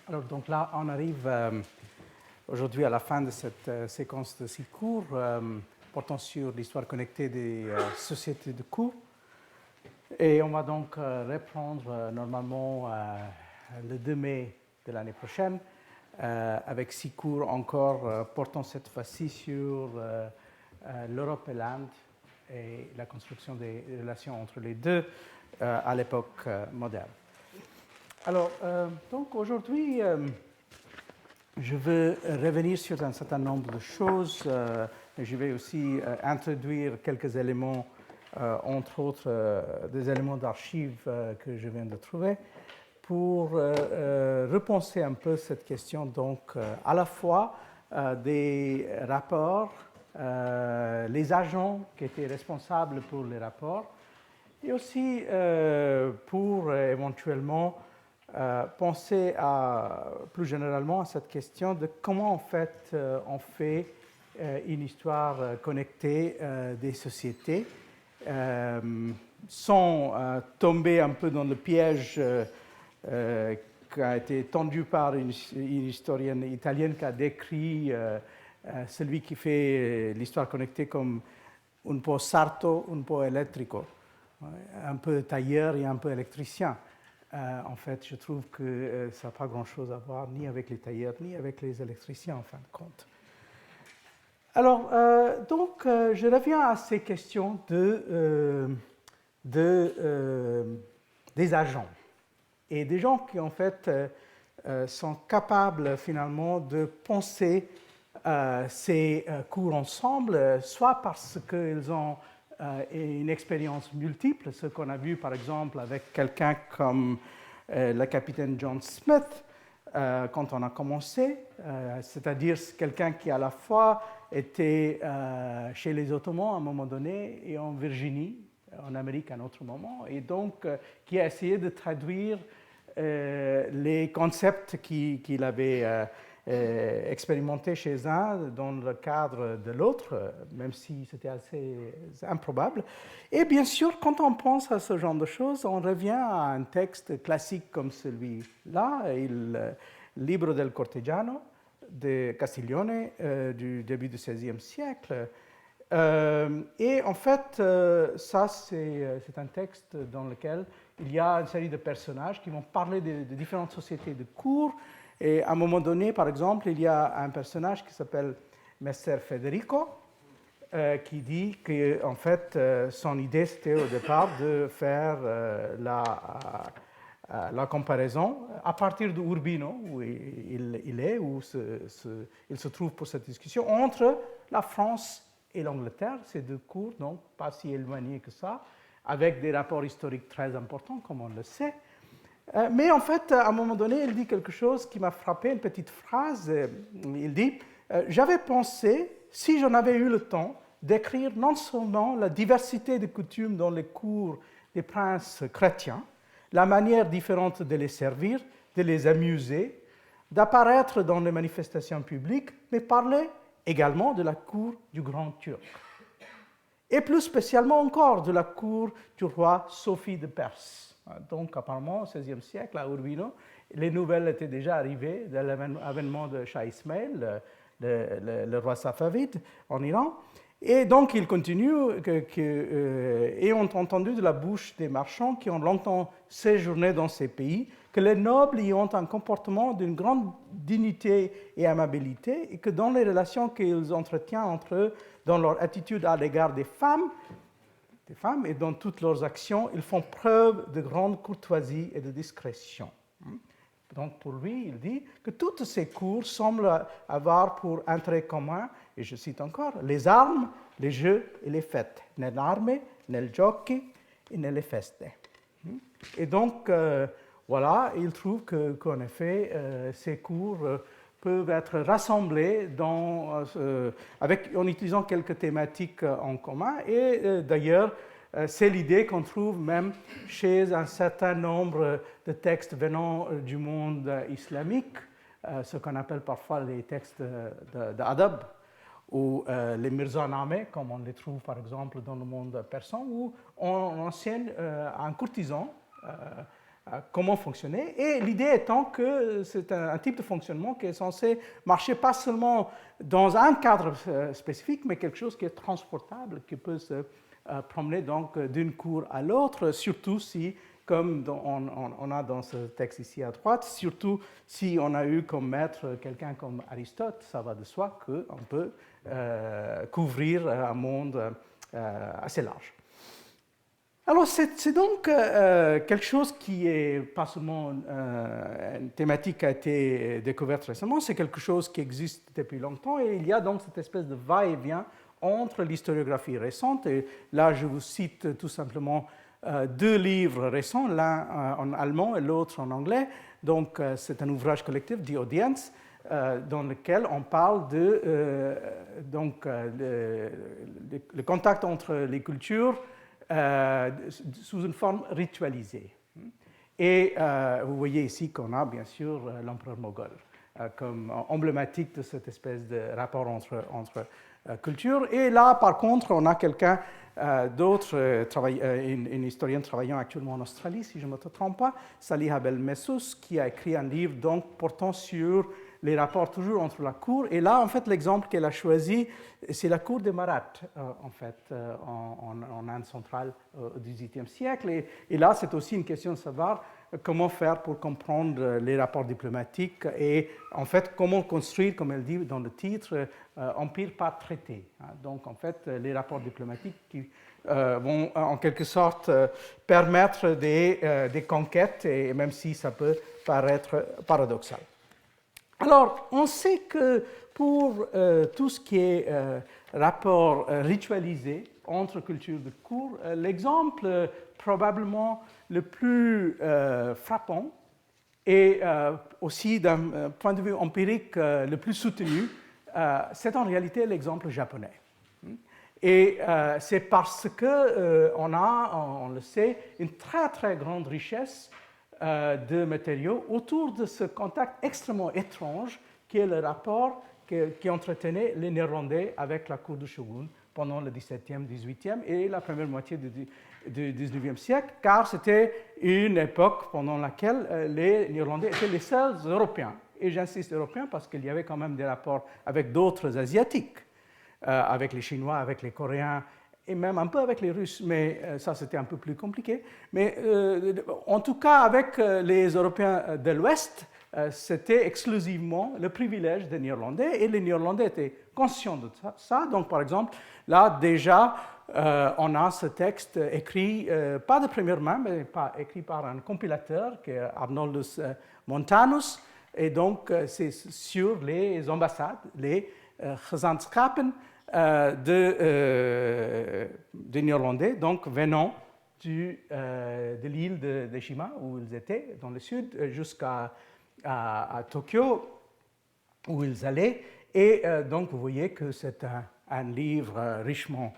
Alors, donc là, on arrive aujourd'hui à la fin de cette séquence de 6 cours portant sur l'histoire connectée des sociétés de coûts. Et on va donc reprendre normalement le 2 mai de l'année prochaine avec 6 cours encore portant cette fois-ci sur l'Europe et l'Inde et la construction des relations entre les deux à l'époque moderne. Alors, donc aujourd'hui, je veux revenir sur un certain nombre de choses. Et je vais aussi introduire quelques éléments, entre autres des éléments d'archives que je viens de trouver, pour repenser un peu cette question, donc à la fois des rapports, les agents qui étaient responsables pour les rapports, et aussi pour éventuellement penser plus généralement à cette question de comment en fait on fait une histoire connectée des sociétés sans tomber un peu dans le piège qui a été tendu par une historienne italienne qui a décrit celui qui fait l'histoire connectée comme un po' sarto, un po' elettrico, un peu tailleur et un peu électricien. En fait, je trouve que ça n'a pas grand-chose à voir ni avec les tailleurs, ni avec les électriciens, en fin de compte. Alors, donc, je reviens à ces questions des agents et des gens qui, en fait, sont capables, finalement, de penser ces cours ensemble, soit parce qu'ils ont une expérience multiple, ce qu'on a vu par exemple avec quelqu'un comme le capitaine John Smith quand on a commencé, c'est-à-dire quelqu'un qui à la fois était chez les Ottomans à un moment donné et en Virginie, en Amérique à un autre moment, et donc qui a essayé de traduire les concepts qu'il avait expérimenté chez un dans le cadre de l'autre, même si c'était assez improbable. Et bien sûr, quand on pense à ce genre de choses, on revient à un texte classique comme celui-là, le Libro del Cortegiano de Castiglione du début du XVIe siècle. Et en fait, ça, c'est un texte dans lequel il y a une série de personnages qui vont parler de différentes sociétés de cours. Et à un moment donné, par exemple, il y a un personnage qui s'appelle Messer Federico, qui dit que, en fait, son idée, c'était au départ de faire la comparaison à partir de Urbino, où il est, où il se trouve pour cette discussion, entre la France et l'Angleterre, ces deux cours, donc pas si éloignés que ça, avec des rapports historiques très importants, comme on le sait. Mais en fait, à un moment donné, il dit quelque chose qui m'a frappé, une petite phrase. Il dit « J'avais pensé, si j'en avais eu le temps, d'écrire non seulement la diversité de coutumes dans les cours des princes chrétiens, la manière différente de les servir, de les amuser, d'apparaître dans les manifestations publiques, mais parler également de la cour du grand turc. Et plus spécialement encore de la cour du roi Sophie de Perse. » Donc, apparemment, au XVIe siècle, à Urbino, les nouvelles étaient déjà arrivées de l'avènement de Shah Ismail, le roi Safavide, en Iran. Et donc, il continue, et ont entendu de la bouche des marchands qui ont longtemps séjourné dans ces pays, que les nobles y ont un comportement d'une grande dignité et amabilité, et que dans les relations qu'ils entretiennent entre eux, dans leur attitude à l'égard des femmes et dans toutes leurs actions, ils font preuve de grande courtoisie et de discrétion. Donc pour lui, il dit que toutes ces cours semblent avoir pour intérêt commun, et je cite encore, les armes, les jeux et les fêtes, nelle arme, nel giochi et nelle feste. Et donc, voilà, il trouve qu'en effet, ces cours peuvent être rassemblés en utilisant quelques thématiques en commun. Et d'ailleurs, c'est l'idée qu'on trouve même chez un certain nombre de textes venant du monde islamique, ce qu'on appelle parfois les textes d'adab, ou les mirzanameh, comme on les trouve par exemple dans le monde persan, où on enseigne un courtisan comment fonctionner. Et l'idée étant que c'est un type de fonctionnement qui est censé marcher pas seulement dans un cadre spécifique, mais quelque chose qui est transportable, qui peut se promener donc d'une cour à l'autre, surtout si, comme on a dans ce texte ici à droite, surtout si on a eu comme maître quelqu'un comme Aristote, ça va de soi qu'on peut couvrir un monde assez large. Alors, c'est donc quelque chose qui est pas seulement une thématique qui a été découverte récemment, c'est quelque chose qui existe depuis longtemps, et il y a donc cette espèce de va-et-vient entre l'historiographie récente, et là je vous cite tout simplement deux livres récents, l'un en allemand et l'autre en anglais. Donc, c'est un ouvrage collectif, The Audience, dans lequel on parle de le contact entre les cultures sous une forme ritualisée. Et vous voyez ici qu'on a bien sûr l'empereur moghol comme emblématique de cette espèce de rapport entre cultures. Et là, par contre, on a quelqu'un d'autre, une historienne travaillant actuellement en Australie, si je ne me trompe pas, Saliha Belmessous, qui a écrit un livre donc, portant sur les rapports toujours entre la cour. Et là, en fait, l'exemple qu'elle a choisi, c'est la cour des Maraths, en fait, en Inde centrale au XVIIIe siècle. Et là, c'est aussi une question de savoir comment faire pour comprendre les rapports diplomatiques et, en fait, comment construire, comme elle dit dans le titre, empire par traité. Donc, en fait, les rapports diplomatiques qui vont, en quelque sorte, permettre des conquêtes, et même si ça peut paraître paradoxal. Alors, on sait que pour tout ce qui est rapport ritualisé entre cultures de cour, l'exemple probablement le plus frappant et aussi d'un point de vue empirique le plus soutenu, c'est en réalité l'exemple japonais. Et c'est parce qu'on a, on le sait, une très très grande richesse de matériaux autour de ce contact extrêmement étrange qui est le rapport qui entretenait les Néerlandais avec la cour du shogun pendant le XVIIe, XVIIIe et la première moitié du XIXe siècle, car c'était une époque pendant laquelle les Néerlandais étaient les seuls Européens. Et j'insiste Européens parce qu'il y avait quand même des rapports avec d'autres Asiatiques, avec les Chinois, avec les Coréens, et même un peu avec les Russes, mais ça c'était un peu plus compliqué. Mais en tout cas, avec les Européens de l'Ouest, c'était exclusivement le privilège des Néerlandais, et les Néerlandais étaient conscients de ça. Donc, par exemple, là déjà, on a ce texte écrit, pas de première main, mais écrit par un compilateur, qui est Arnoldus Montanus, et donc c'est sur les ambassades, les gezanschappen, des Néerlandais, donc venant de l'île de Shima, où ils étaient, dans le sud, jusqu'à Tokyo, où ils allaient. Et donc, vous voyez que c'est un livre richement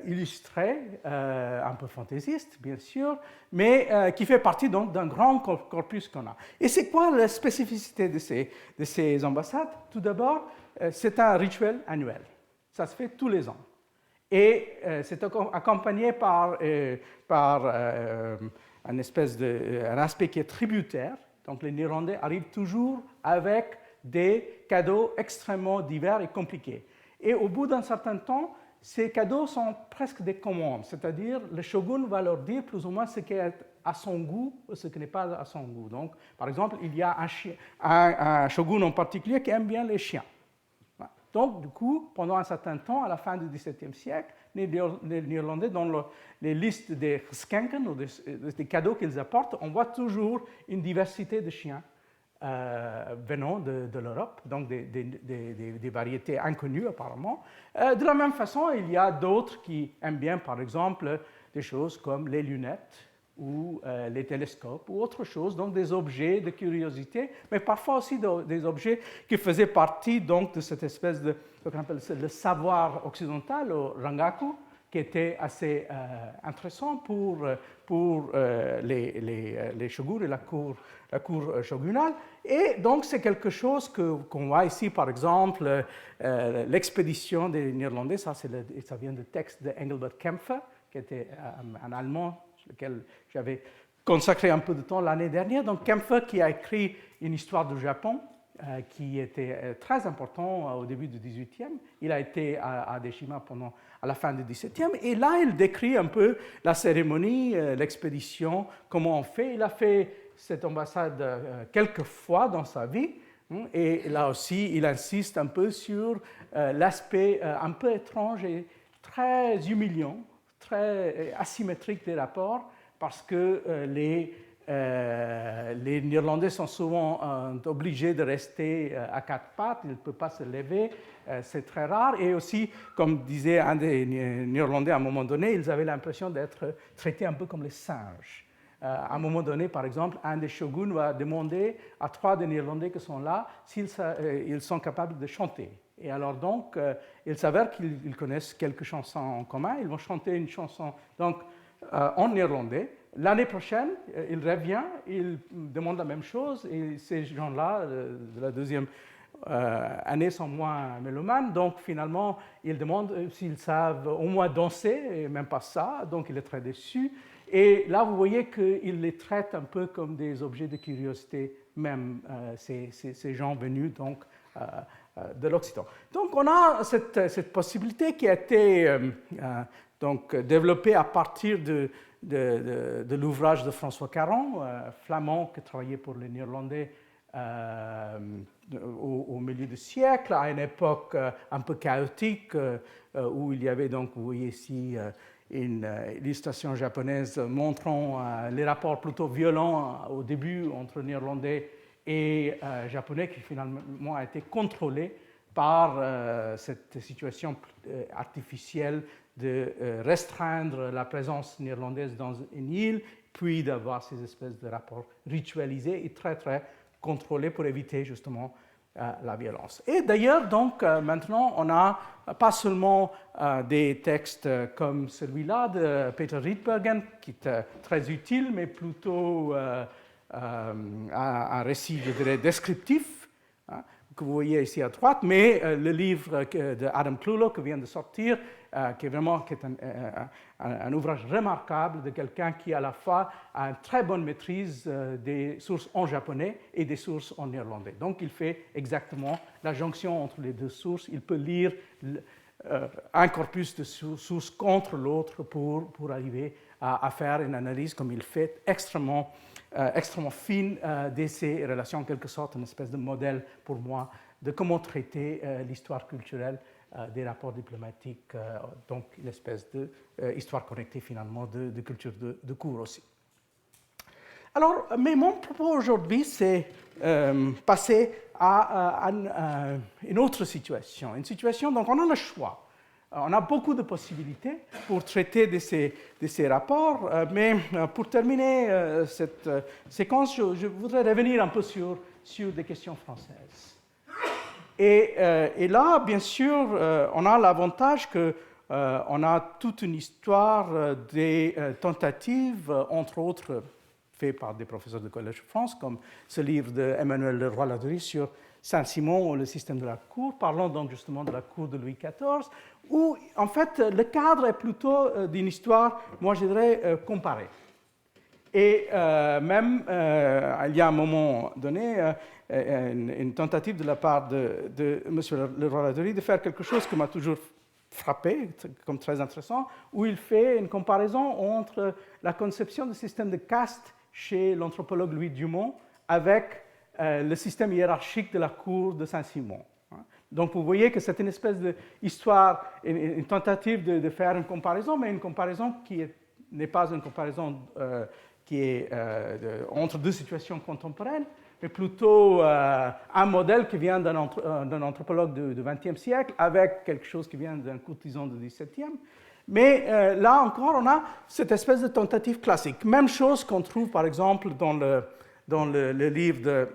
illustré, un peu fantaisiste, bien sûr, mais qui fait partie donc d'un grand corpus qu'on a. Et c'est quoi la spécificité de ces ambassades? Tout d'abord, c'est un rituel annuel. Ça se fait tous les ans. Et c'est accompagné par un aspect qui est tributaire. Donc les Néerlandais arrivent toujours avec des cadeaux extrêmement divers et compliqués. Et au bout d'un certain temps, ces cadeaux sont presque des commandes. C'est-à-dire, le shogun va leur dire plus ou moins ce qui est à son goût ou ce qui n'est pas à son goût. Donc, par exemple, il y a un shogun en particulier qui aime bien les chiens. Donc, du coup, pendant un certain temps, à la fin du XVIIe siècle, les Néerlandais, dans les listes des geschenken, ou des cadeaux qu'ils apportent, on voit toujours une diversité de chiens venant de l'Europe, donc des variétés inconnues apparemment. De la même façon, il y a d'autres qui aiment bien, par exemple, des choses comme les lunettes, ou les télescopes, ou autre chose, donc des objets de curiosité, mais parfois aussi des objets qui faisaient partie donc, de cette espèce de ce qu'on appelle le savoir occidental, au rangaku, qui était assez intéressant pour les shoguns et la cour shogunale. Et donc c'est quelque chose qu'on voit ici, par exemple, l'expédition des Néerlandais, ça vient du texte de Engelbert Kempfer, qui était un Allemand, sur lequel j'avais consacré un peu de temps l'année dernière. Donc Kempfer qui a écrit une histoire du Japon qui était très important au début du XVIIIe. Il a été à Deshima à la fin du XVIIe. Et là, il décrit un peu la cérémonie, l'expédition, comment on fait. Il a fait cette ambassade quelques fois dans sa vie. Et là aussi, il insiste un peu sur l'aspect un peu étrange et très humiliant, très asymétrique des rapports, parce que les Néerlandais sont souvent obligés de rester à quatre pattes, ils ne peuvent pas se lever, c'est très rare. Et aussi, comme disait un des Néerlandais à un moment donné, ils avaient l'impression d'être traités un peu comme les singes. À un moment donné, par exemple, un des shoguns va demander à 3 des Néerlandais qui sont là s'ils sont capables de chanter. Et alors donc, il s'avère qu'ils connaissent quelques chansons en commun. Ils vont chanter une chanson donc, en néerlandais. L'année prochaine, il revient, il demande la même chose. Et ces gens-là, de la deuxième année, sont moins mélomanes. Donc finalement, il demande s'ils savent au moins danser, et même pas ça. Donc il est très déçu. Et là, vous voyez qu'il les traite un peu comme des objets de curiosité, même ces gens venus donc, de l'Occident. Donc, on a cette possibilité qui a été donc, développée à partir de l'ouvrage de François Caron, flamand qui travaillait pour les Néerlandais au milieu du siècle, à une époque un peu chaotique, où il y avait donc, vous voyez ici, une illustration japonaise montrant les rapports plutôt violents au début entre Néerlandais et Japonais qui finalement a été contrôlé par cette situation artificielle de restreindre la présence néerlandaise dans une île, puis d'avoir ces espèces de rapports ritualisés et très très contrôlés pour éviter justement la violence. Et d'ailleurs, donc, maintenant, on n'a pas seulement des textes comme celui-là de Peter Rietbergen, qui est très utile, mais plutôt un récit, je dirais, descriptif, hein, que vous voyez ici à droite, mais le livre de Adam Klulo qui vient de sortir, qui est un ouvrage remarquable de quelqu'un qui à la fois a une très bonne maîtrise des sources en japonais et des sources en néerlandais. Donc il fait exactement la jonction entre les deux sources. Il peut lire un corpus de sources contre l'autre pour arriver à faire une analyse, comme il fait, extrêmement fine de ces relations, en quelque sorte, une espèce de modèle pour moi de comment traiter l'histoire culturelle des rapports diplomatiques, donc une espèce d'histoire connectée finalement de culture de cours aussi. Alors, mais mon propos aujourd'hui, c'est passer à une autre situation. Une situation, donc on a le choix. On a beaucoup de possibilités pour traiter de ces rapports, mais pour terminer cette séquence, je voudrais revenir un peu sur des questions françaises. Et là, bien sûr, on a l'avantage qu'on a toute une histoire des tentatives, entre autres, faites par des professeurs de Collège de France, comme ce livre d'Emmanuel Leroy-Ladurie sur Saint-Simon ou le système de la cour, parlant donc justement de la cour de Louis XIV, où en fait le cadre est plutôt d'une histoire, moi je dirais, comparée. Et même, il y a un moment donné, une tentative de la part de M. Leroy-Ladurie de faire quelque chose qui m'a toujours frappé, comme très intéressant, où il fait une comparaison entre la conception du système de caste chez l'anthropologue Louis Dumont avec le système hiérarchique de la cour de Saint-Simon. Donc vous voyez que c'est une espèce d'histoire, une tentative de faire une comparaison, mais une comparaison qui n'est pas une comparaison qui est entre deux situations contemporaines, mais plutôt un modèle qui vient d'un anthropologue du XXe siècle avec quelque chose qui vient d'un courtisan du XVIIe. Mais là encore, on a cette espèce de tentative classique. Même chose qu'on trouve par exemple dans le livre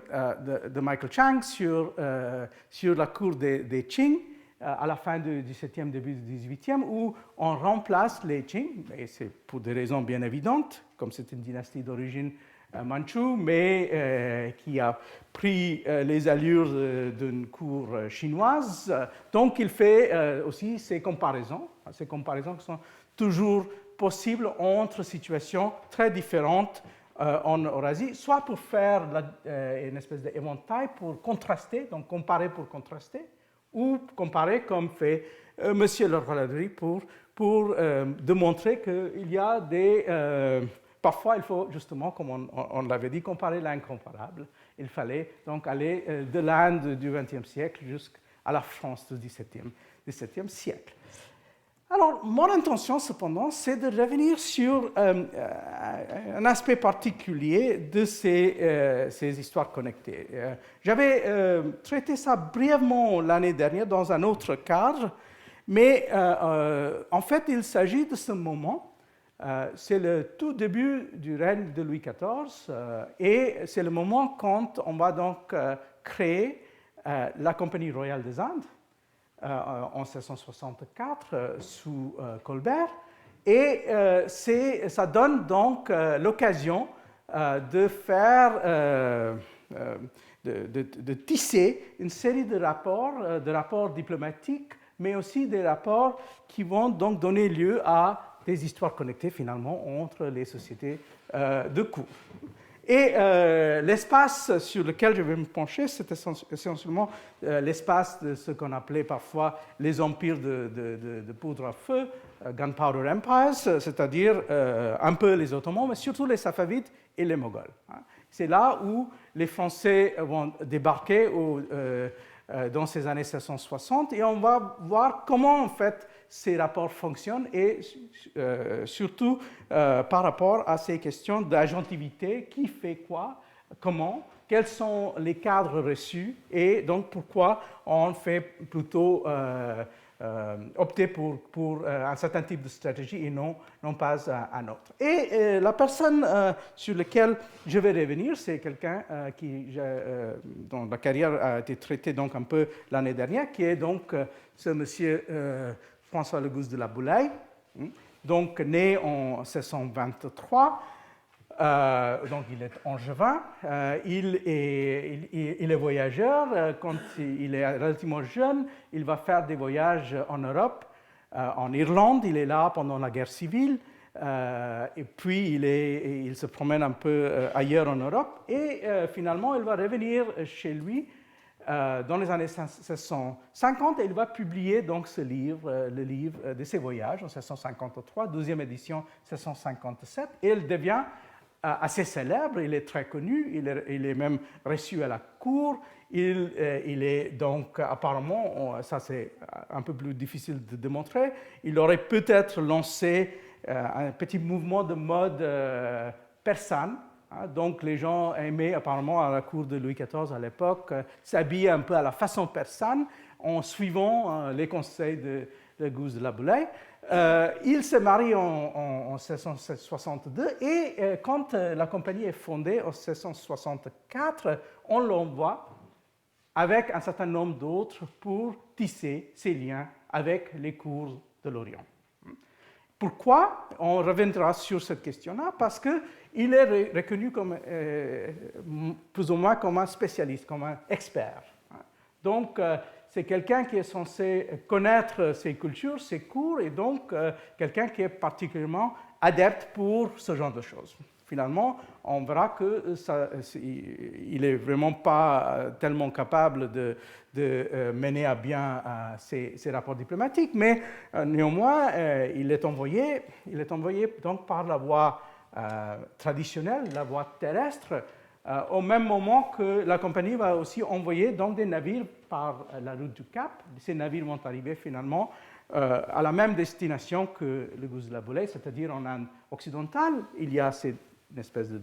de Michael Chang sur la cour des Qing à la fin du XVIIe, début du XVIIIe, où on remplace les Qing, et c'est pour des raisons bien évidentes, comme c'est une dynastie d'origine manchoue, mais qui a pris les allures d'une cour chinoise. Donc il fait aussi ces comparaisons qui sont toujours possibles entre situations très différentes en Eurasie, soit pour faire une espèce d'éventail pour contraster, donc comparer pour contraster, ou comparer comme fait M. Leroy-Ladurie pour démontrer qu'il y a des... parfois, il faut justement, comme on l'avait dit, comparer l'incomparable. Il fallait donc aller de l'Inde du XXe siècle jusqu'à la France du XVIIe siècle. Alors, mon intention, cependant, c'est de revenir sur un aspect particulier de ces histoires connectées. J'avais traité ça brièvement l'année dernière dans un autre cadre, mais en fait, il s'agit de ce moment. C'est le tout début du règne de Louis XIV et c'est le moment quand on va donc créer la Compagnie royale des Indes en 1664 sous Colbert, et ça donne donc l'occasion de faire, de tisser une série de rapports diplomatiques, mais aussi des rapports qui vont donc donner lieu à des histoires connectées finalement entre les sociétés de cour. Et l'espace sur lequel je vais me pencher, c'est essentiellement l'espace de ce qu'on appelait parfois les empires de poudre à feu, Gunpowder Empires, c'est-à-dire un peu les Ottomans, mais surtout les Safavides et les Moghols. C'est là où les Français vont débarquer dans ces années 1660, et on va voir comment en fait ces rapports fonctionnent, et surtout par rapport à ces questions d'agentivité, qui fait quoi, comment, quels sont les cadres reçus, et donc pourquoi on fait plutôt opter pour un certain type de stratégie et non pas un autre. Et la personne sur laquelle je vais revenir, c'est quelqu'un dont la carrière a été traitée donc un peu l'année dernière, qui est donc ce monsieur François Le Guz de la Boulaye, donc né en 1623. Donc il est angevin, il est voyageur. Quand il est relativement jeune, il va faire des voyages en Europe, en Irlande, il est là pendant la guerre civile, et puis il se promène un peu ailleurs en Europe, et finalement il va revenir chez lui dans les années 1650, et il va publier donc ce livre, le livre de ses voyages en 1653, deuxième édition 1657, et il devient assez célèbre, il est très connu, il est même reçu à la cour, il est donc apparemment, ça c'est un peu plus difficile de démontrer, il aurait peut-être lancé un petit mouvement de mode persane. Donc les gens aimaient apparemment à la cour de Louis XIV à l'époque s'habiller un peu à la façon persane en suivant les conseils de Guz de la Boulaye. Il se marie en 1662, et quand la compagnie est fondée en 1664, on l'envoie avec un certain nombre d'autres pour tisser ses liens avec les cours de l'Orient. Pourquoi? On reviendra sur cette question-là, parce qu'il est reconnu comme, plus ou moins comme un spécialiste, comme un expert. Donc, c'est quelqu'un qui est censé connaître ses cultures, ses cours, et donc quelqu'un qui est particulièrement adepte pour ce genre de choses. Finalement, on verra qu'il n'est vraiment pas tellement capable de mener à bien ces rapports diplomatiques, mais néanmoins, il est envoyé donc par la voie traditionnelle, la voie terrestre, au même moment que la compagnie va aussi envoyer donc des navires par la route du Cap. Ces navires vont arriver finalement à la même destination que le Guz de la Boulaye, c'est-à-dire en Inde occidentale. Il y a une espèce de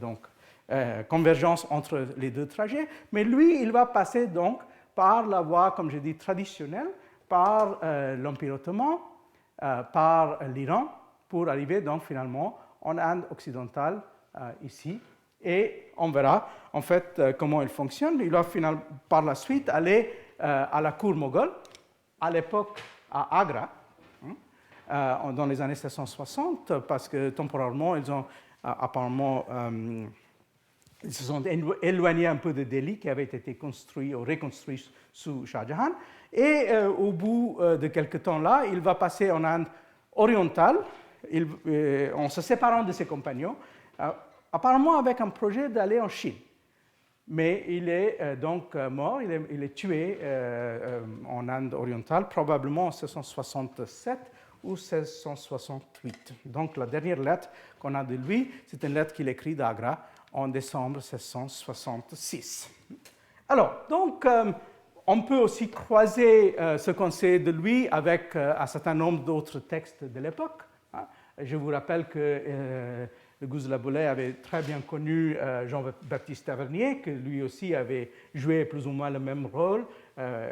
convergence entre les deux trajets, mais lui, il va passer donc par la voie, comme je dis, traditionnelle, par l'Empire ottoman, par l'Iran, pour arriver donc finalement en Inde occidentale, ici. Et on verra en fait comment il fonctionne. Il va par la suite aller à la cour moghole, à l'époque à Agra, dans les années 1660, parce que temporairement, ils ont apparemment ils se sont éloignés un peu de Delhi, qui avait été construit ou reconstruit sous Shah Jahan. Et au bout de quelques temps là, il va passer en Inde orientale, en se séparant de ses compagnons, apparemment avec un projet d'aller en Chine. Mais il est donc mort, il est tué en Inde orientale, probablement en 1667 ou 1668. Donc la dernière lettre qu'on a de lui, c'est une lettre qu'il écrit d'Agra en décembre 1666. Alors, donc, on peut aussi croiser ce qu'on sait de lui avec un certain nombre d'autres textes de l'époque. Je vous rappelle que le Guz de la Boulaye avait très bien connu Jean-Baptiste Tavernier, que lui aussi avait joué plus ou moins le même rôle.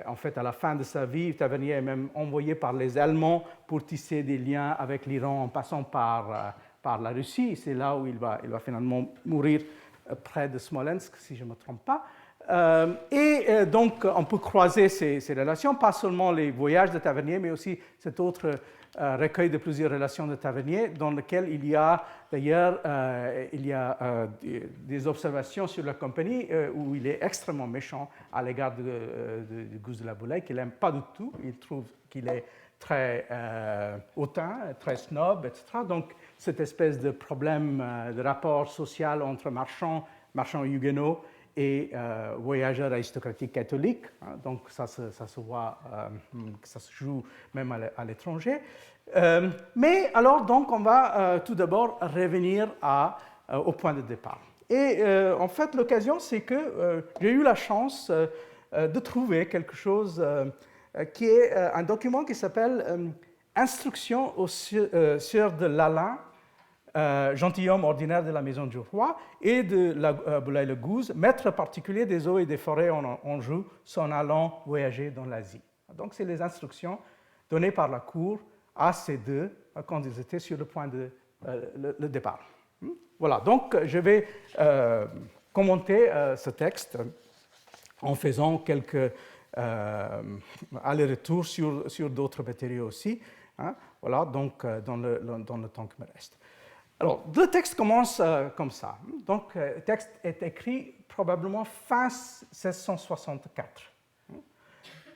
En fait, à la fin de sa vie, Tavernier est même envoyé par les Allemands pour tisser des liens avec l'Iran en passant par la Russie. C'est là où il va finalement mourir près de Smolensk, si je ne me trompe pas. Donc, on peut croiser ces relations, pas seulement les voyages de Tavernier, mais aussi cet autre recueil de plusieurs relations de Tavernier, dans lequel il y a d'ailleurs des observations sur la compagnie où il est extrêmement méchant à l'égard de Guz de la Boulaye, qu'il n'aime pas du tout. Il trouve qu'il est très hautain, très snob, etc. Donc, cette espèce de problème de rapport social entre marchands huguenots et voyageurs aristocratiques catholiques. Donc, ça se voit, ça se joue même à l'étranger. Mais alors, donc, on va tout d'abord revenir au point de départ. Et en fait, l'occasion, c'est que j'ai eu la chance de trouver quelque chose qui est un document qui s'appelle Instructions aux sœurs de Lalin, gentilhomme ordinaire de la maison du roi, et de Boulaye le Guz, maître particulier des eaux et des forêts en Anjou, s'en allant voyager dans l'Asie. Donc, c'est les instructions données par la cour à ces deux quand ils étaient sur le point de le départ. Voilà, donc je vais commenter ce texte en faisant quelques allers-retours sur d'autres matériaux aussi. Voilà, donc dans le temps qui me reste. Alors, le texte commence comme ça. Donc, le texte est écrit probablement fin 1664.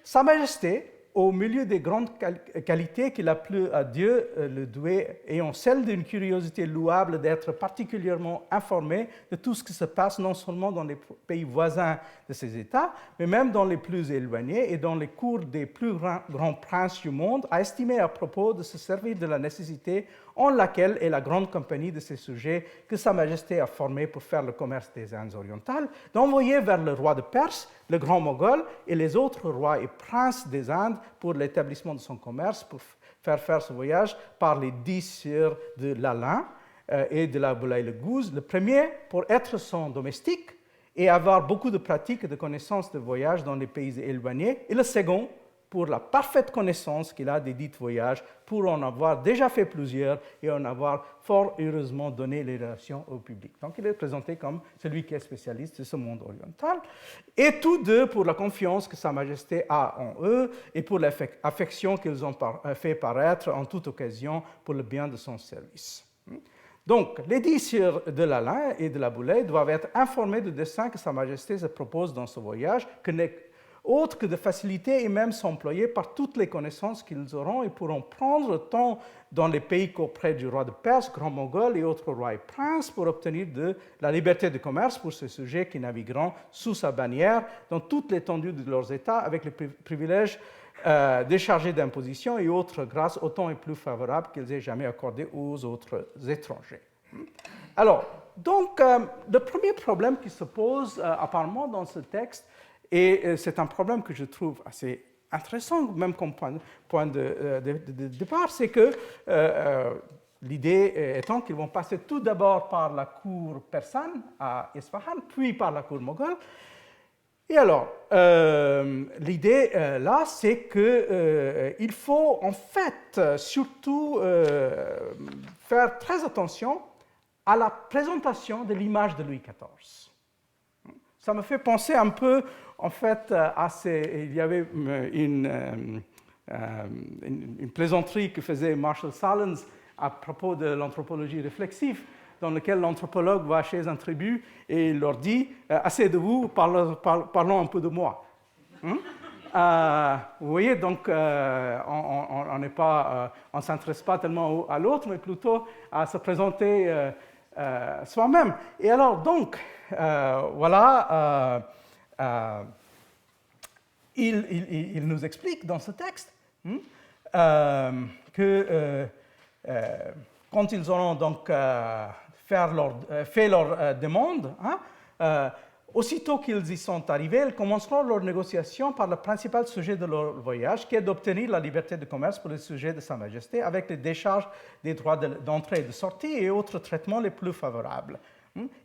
Sa Majesté, au milieu des grandes qualités qu'il a plu à Dieu le doué, ayant celle d'une curiosité louable d'être particulièrement informé de tout ce qui se passe non seulement dans les pays voisins de ses États, mais même dans les plus éloignés et dans les cours des plus grands princes du monde, a estimé à propos de se servir de la nécessité en laquelle est la grande compagnie de ces sujets que Sa Majesté a formés pour faire le commerce des Indes orientales, d'envoyer vers le roi de Perse, le grand Moghol et les autres rois et princes des Indes pour l'établissement de son commerce, pour faire ce voyage par les 10 sœurs de Lalin et de la Boulaye le Guz. Le premier pour être son domestique et avoir beaucoup de pratiques et de connaissances de voyage dans les pays éloignés, et le second pour la parfaite connaissance qu'il a des dits voyages, pour en avoir déjà fait plusieurs et en avoir fort heureusement donné les relations au public. Donc, il est présenté comme celui qui est spécialiste de ce monde oriental. Et tous deux pour la confiance que Sa Majesté a en eux et pour l'affection qu'ils ont fait paraître en toute occasion pour le bien de son service. Donc, les 10 sœurs de Lalin et de la Boulaye doivent être informées du dessein que Sa Majesté se propose dans ce voyage, que n'est autre que de faciliter et même s'employer par toutes les connaissances qu'ils auront et pourront prendre tant dans les pays qu'auprès du roi de Perse, grand Moghol et autres rois et princes pour obtenir de la liberté de commerce pour ces sujets qui navigueront sous sa bannière dans toute l'étendue de leurs États avec les privilèges déchargés d'impositions et autres grâces autant et plus favorables qu'ils aient jamais accordées aux autres étrangers. Alors, donc, le premier problème qui se pose apparemment dans ce texte, et c'est un problème que je trouve assez intéressant, même comme point de départ, c'est que l'idée étant qu'ils vont passer tout d'abord par la cour persane à Isfahan, puis par la cour moghole. Et alors, l'idée là, c'est qu'il faut en fait surtout faire très attention à la présentation de l'image de Louis XIV. Ça me fait penser un peu, en fait, il y avait une plaisanterie que faisait Marshall Sahlins à propos de l'anthropologie réflexive, dans laquelle l'anthropologue va chez un tribu et il leur dit « Assez de vous, parlons un peu de moi ». Vous voyez, donc, on ne s'intéresse pas tellement à l'autre, mais plutôt à se présenter soi-même. Et alors, donc, voilà, il nous explique dans ce texte que quand ils auront donc fait leur demande, aussitôt qu'ils y sont arrivés, ils commenceront leurs négociations par le principal sujet de leur voyage, qui est d'obtenir la liberté de commerce pour les sujets de Sa Majesté, avec les décharges des droits d'entrée et de sortie et autres traitements les plus favorables.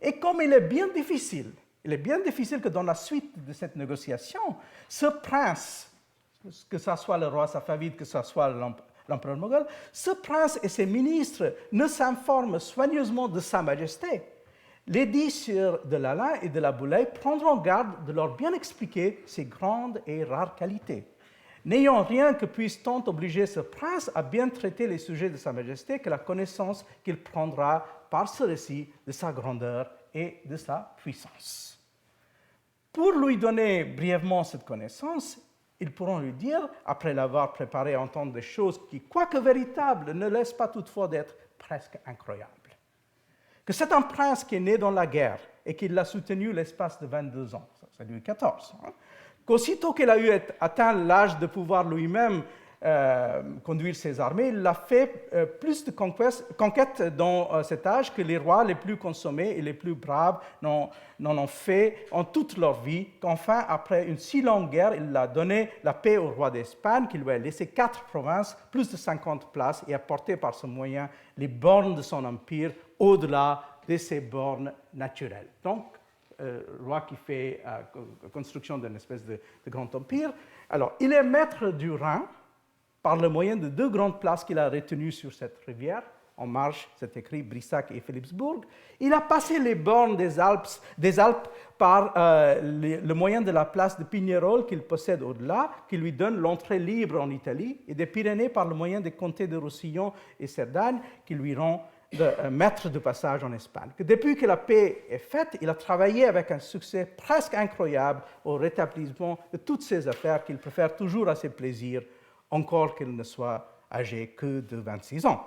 Et comme il est bien difficile que dans la suite de cette négociation, ce prince, que ce soit le roi Safavid, que ce soit l'empereur moghol, ce prince et ses ministres ne s'informent soigneusement de Sa Majesté, les 10 sieurs de l'Alain et de la Boulaye prendront garde de leur bien expliquer ses grandes et rares qualités, n'ayant rien que puisse tant obliger ce prince à bien traiter les sujets de Sa Majesté que la connaissance qu'il prendra par ce récit de sa grandeur et de sa puissance. Pour lui donner brièvement cette connaissance, ils pourront lui dire, après l'avoir préparé à entendre des choses qui, quoique véritables, ne laissent pas toutefois d'être presque incroyables. Que c'est un prince qui est né dans la guerre et qui l'a soutenu l'espace de 22 ans, c'est Louis XIV, qu'aussitôt qu'il a eu atteint l'âge de pouvoir lui-même conduire ses armées, il a fait plus de conquêtes dans cet âge que les rois les plus consommés et les plus braves n'en ont fait en toute leur vie, qu'enfin, après une si longue guerre, il a donné la paix au roi d'Espagne, qui lui a laissé 4 provinces, plus de 50 places, et a porté par ce moyen les bornes de son empire au-delà de ses bornes naturelles. Donc, roi qui fait construction d'une espèce de grand empire. Alors, il est maître du Rhin par le moyen de 2 grandes places qu'il a retenues sur cette rivière. En marche, c'est écrit Brissac et Philipsbourg. Il a passé les bornes des Alpes par le moyen de la place de Pignerol qu'il possède au-delà, qui lui donne l'entrée libre en Italie, et des Pyrénées par le moyen des comtés de Roussillon et Cerdagne, qui lui rend maître de passage en Espagne. Que depuis que la paix est faite, il a travaillé avec un succès presque incroyable au rétablissement de toutes ses affaires qu'il préfère toujours à ses plaisirs, encore qu'il ne soit âgé que de 26 ans.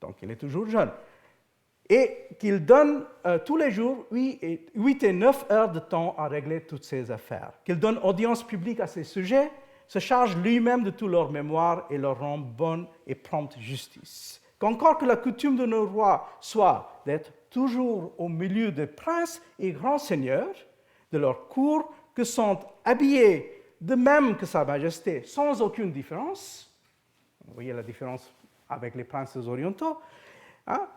Donc il est toujours jeune. Et qu'il donne tous les jours 8 et 9 heures de temps à régler toutes ses affaires. Qu'il donne audience publique à ses sujets, se charge lui-même de tout leur mémoire et leur rend bonne et prompte justice. Qu'encore que la coutume de nos rois soit d'être toujours au milieu des princes et grands seigneurs de leur cour, que sont habillés de même que Sa Majesté, sans aucune différence. Vous voyez la différence avec les princes orientaux.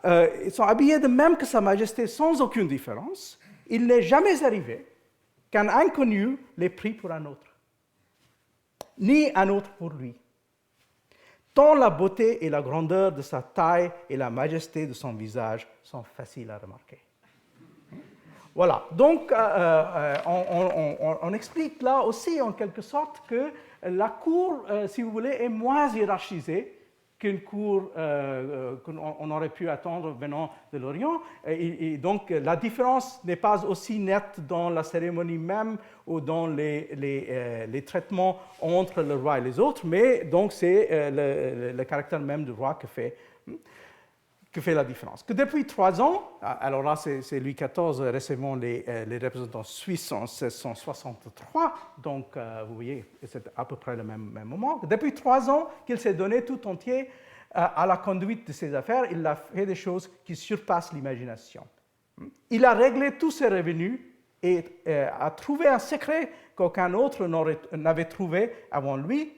Ils sont habillés de même que Sa Majesté, sans aucune différence. Il n'est jamais arrivé qu'un inconnu l'ait pris pour un autre, ni un autre pour lui. Tant la beauté et la grandeur de sa taille et la majesté de son visage sont faciles à remarquer. Voilà, donc on explique là aussi en quelque sorte que la cour, si vous voulez, est moins hiérarchisée qu'une cour qu'on aurait pu attendre venant de l'Orient. Et donc la différence n'est pas aussi nette dans la cérémonie même ou dans les traitements entre le roi et les autres, mais donc c'est le caractère même du roi que fait la différence. Que depuis 3 ans, alors là c'est Louis XIV recevant les représentants suisses en 1663, donc vous voyez, c'est à peu près le même moment. Depuis 3 ans qu'il s'est donné tout entier à la conduite de ses affaires, il a fait des choses qui surpassent l'imagination. Il a réglé tous ses revenus et a trouvé un secret qu'aucun autre n'avait trouvé avant lui,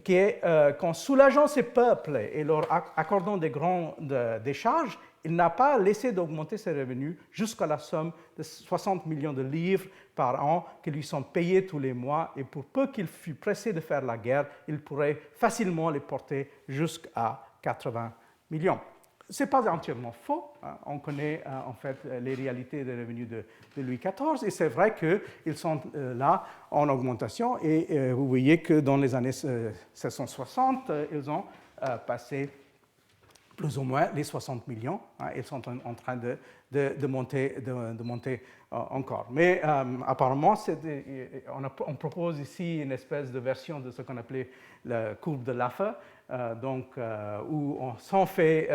qui est qu'en soulageant ces peuples et leur accordant des grandes décharges, il n'a pas laissé d'augmenter ses revenus jusqu'à la somme de 60 millions de livres par an qui lui sont payés tous les mois, et pour peu qu'il fût pressé de faire la guerre, il pourrait facilement les porter jusqu'à 80 millions. Ce n'est pas entièrement faux. On connaît en fait les réalités des revenus de Louis XIV, et c'est vrai qu'ils sont là en augmentation, et vous voyez que dans les années 1660, ils ont passé plus ou moins les 60 millions. Ils sont en train de monter encore. Mais apparemment, on propose ici une espèce de version de ce qu'on appelait la courbe de Laffer, où on s'en fait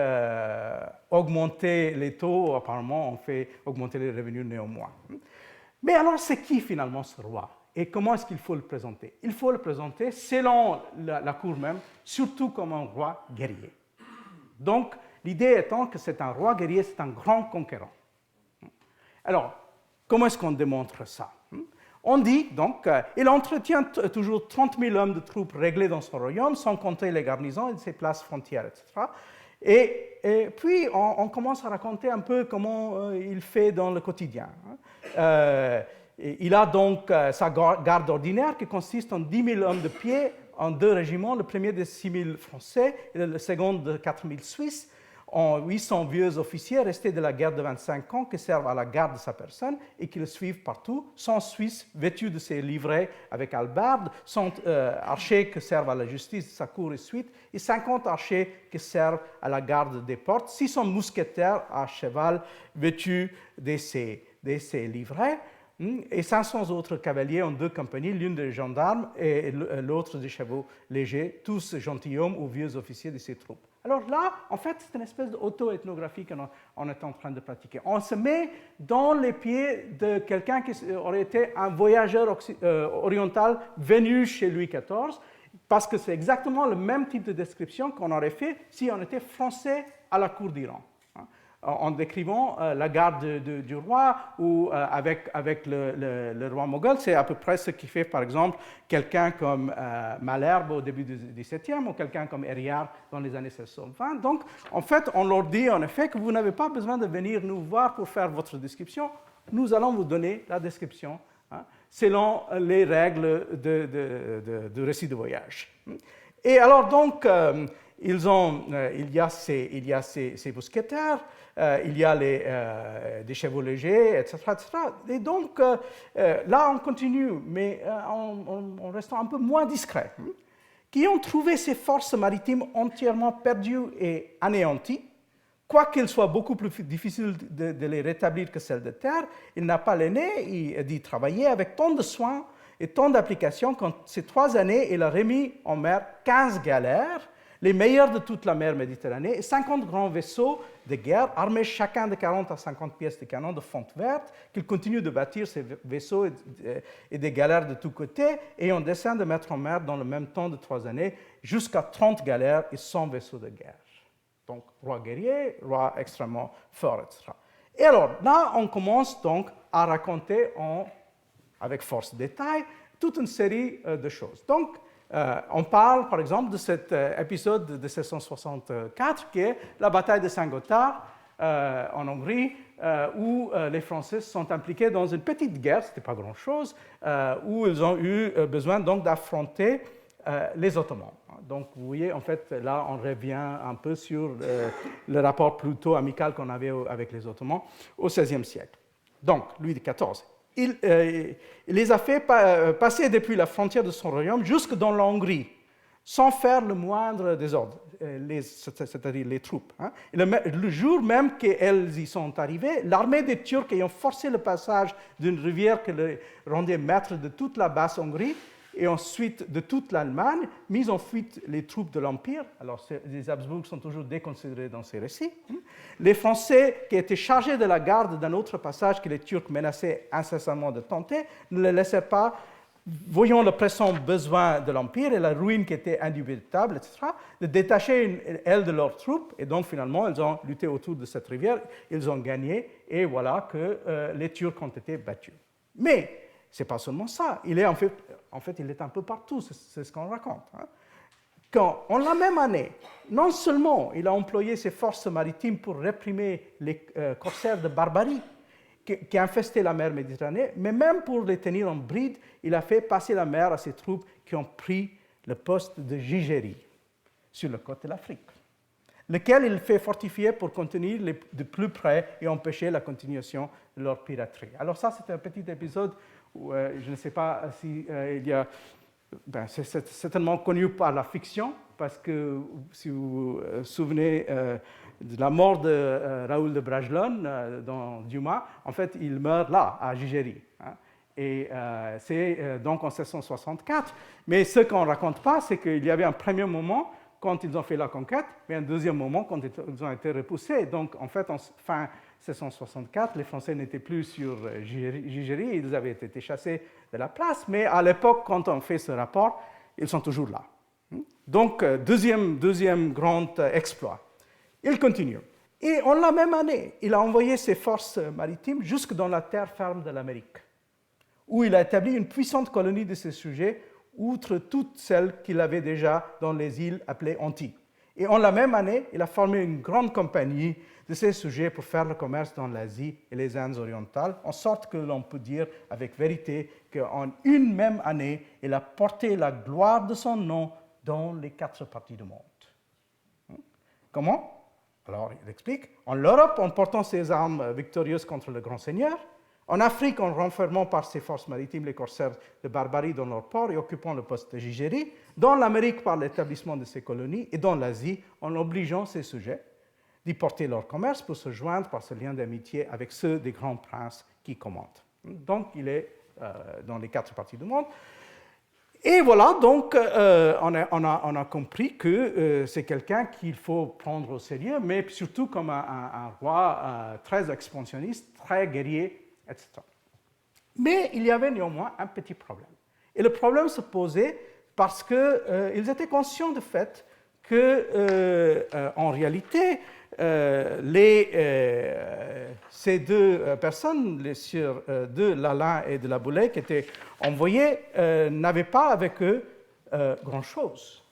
augmenter les taux, apparemment on fait augmenter les revenus néanmoins. Mais alors, c'est qui finalement ce roi? Et comment est-ce qu'il faut le présenter? Il faut le présenter, selon la cour même, surtout comme un roi guerrier. Donc, l'idée étant que c'est un roi guerrier, c'est un grand conquérant. Alors, comment est-ce qu'on démontre ça? On dit donc qu'il entretient toujours 30 000 hommes de troupes réglés dans son royaume, sans compter les garnisons et ses places frontières, etc. Et puis, on commence à raconter un peu comment il fait dans le quotidien. Il a donc sa garde ordinaire qui consiste en 10 000 hommes de pied en 2 régiments, le premier de 6 000 Français et le second de 4 000 Suisses, en 800 vieux officiers restés de la guerre de 25 ans qui servent à la garde de sa personne et qui le suivent partout, 100 Suisses vêtus de ses livrets avec hallebarde, 100 archers qui servent à la justice de sa cour et suite, et 50 archers qui servent à la garde des portes, 600 mousquetaires à cheval vêtus de ses livrets, et 500 autres cavaliers en 2 compagnies, l'une des gendarmes et l'autre des chevaux légers, tous gentilshommes ou vieux officiers de ses troupes. Alors là, en fait, c'est une espèce d'auto-ethnographie qu'on est en train de pratiquer. On se met dans les pieds de quelqu'un qui aurait été un voyageur oriental venu chez Louis XIV, parce que c'est exactement le même type de description qu'on aurait fait si on était français à la cour d'Iran. En décrivant la garde du roi ou avec le roi moghol, c'est à peu près ce qui fait, par exemple, quelqu'un comme Malherbe au début du XVIIe ou quelqu'un comme Hérillard dans les années 1620. Donc, en fait, on leur dit en effet que vous n'avez pas besoin de venir nous voir pour faire votre description. Nous allons vous donner la description selon les règles du récit de voyage. Et alors, donc, il y a ces mousquetaires, il y a des chevaux légers, etc., etc. Et donc, là, on continue, mais en restant un peu moins discret, qui ont trouvé ces forces maritimes entièrement perdues et anéanties, quoiqu'il soit beaucoup plus difficile de les rétablir que celles de terre. Il n'a pas l'aîné d'y travailler avec tant de soin et tant d'application qu'en ces 3 années, il a remis en mer 15 galères, les meilleurs de toute la mer Méditerranée, et 50 grands vaisseaux de guerre, armés chacun de 40 à 50 pièces de canon de fonte verte, qu'il continue de bâtir ces vaisseaux et des galères de tous côtés, et on dessein de mettre en mer dans le même temps de 3 années, jusqu'à 30 galères et 100 vaisseaux de guerre. Donc, roi guerrier, roi extrêmement fort, etc. Et alors, là, on commence donc à raconter avec force de détail toute une série de choses. Donc, on parle, par exemple, de cet épisode de 1764, qui est la bataille de Saint-Gothard en Hongrie, où les Français sont impliqués dans une petite guerre, ce n'était pas grand-chose, où ils ont eu besoin donc d'affronter les Ottomans. Donc, vous voyez, en fait, là, on revient un peu sur le rapport plutôt amical qu'on avait avec les Ottomans au XVIe siècle. Donc, Louis XIV. Il les a fait passer depuis la frontière de son royaume jusque dans la Hongrie, sans faire le moindre désordre, c'est-à-dire les troupes. Le jour même qu'elles y sont arrivées, l'armée des Turcs ayant forcé le passage d'une rivière qui le rendait maître de toute la Basse-Hongrie, et ensuite de toute l'Allemagne, mis en fuite les troupes de l'Empire. Alors, les Habsbourg sont toujours déconsidérés dans ces récits. Les Français, qui étaient chargés de la garde d'un autre passage que les Turcs menaçaient incessamment de tenter, ne les laissaient pas, voyant le pressant besoin de l'Empire et la ruine qui était indubitable, etc., de détacher une aile de leurs troupes. Et donc, finalement, ils ont lutté autour de cette rivière, ils ont gagné, et voilà que les Turcs ont été battus. Mais ce n'est pas seulement ça. Il est en fait, il est un peu partout, c'est ce qu'on raconte. Quand, en la même année, non seulement il a employé ses forces maritimes pour réprimer les corsaires de Barbarie qui infestaient la mer Méditerranée, mais même pour les tenir en bride, il a fait passer la mer à ses troupes qui ont pris le poste de Gigérie, sur le côte de l'Afrique, lequel il fait fortifier pour contenir de plus près et empêcher la continuation de leur piraterie. Alors ça, c'est un petit épisode où je ne sais pas si il y a... c'est certainement connu par la fiction, parce que si vous vous souvenez de la mort de Raoul de Bragelonne dans Dumas, en fait, il meurt là, à Gigéry. Hein. Et c'est donc en 1664. Mais ce qu'on ne raconte pas, c'est qu'il y avait un premier moment quand ils ont fait la conquête, mais un deuxième moment quand ils ont été repoussés. Donc, en fait, en fin 1664, les Français n'étaient plus sur Gigéry, ils avaient été chassés de la place. Mais à l'époque, quand on fait ce rapport, ils sont toujours là. Donc, deuxième grand exploit. Il continue. Et en la même année, il a envoyé ses forces maritimes jusque dans la terre ferme de l'Amérique, où il a établi une puissante colonie de ces sujets, outre toutes celles qu'il avait déjà dans les îles appelées Antilles. Et en la même année, il a formé une grande compagnie de ces sujets pour faire le commerce dans l'Asie et les Indes orientales, en sorte que l'on peut dire avec vérité qu'en une même année, il a porté la gloire de son nom dans les 4 parties du monde. Comment? Alors, il explique. En Europe, en portant ses armes victorieuses contre le grand seigneur. En Afrique, en renfermant par ses forces maritimes les corsaires de Barbarie dans leur port et occupant le poste de Gigéry. Dans l'Amérique, par l'établissement de ses colonies. Et dans l'Asie, en obligeant ses sujets d'y porter leur commerce pour se joindre par ce lien d'amitié avec ceux des grands princes qui commandent. Donc, il est dans les 4 parties du monde. Et voilà, donc, on a compris que c'est quelqu'un qu'il faut prendre au sérieux, mais surtout comme un roi très expansionniste, très guerrier, etc. Mais il y avait néanmoins un petit problème. Et le problème se posait parce qu'ils étaient conscients du fait que, en réalité, ces 2 personnes, les sieurs de Lalaing et de La Boulaye, qui étaient envoyés, n'avaient pas avec eux grand-chose.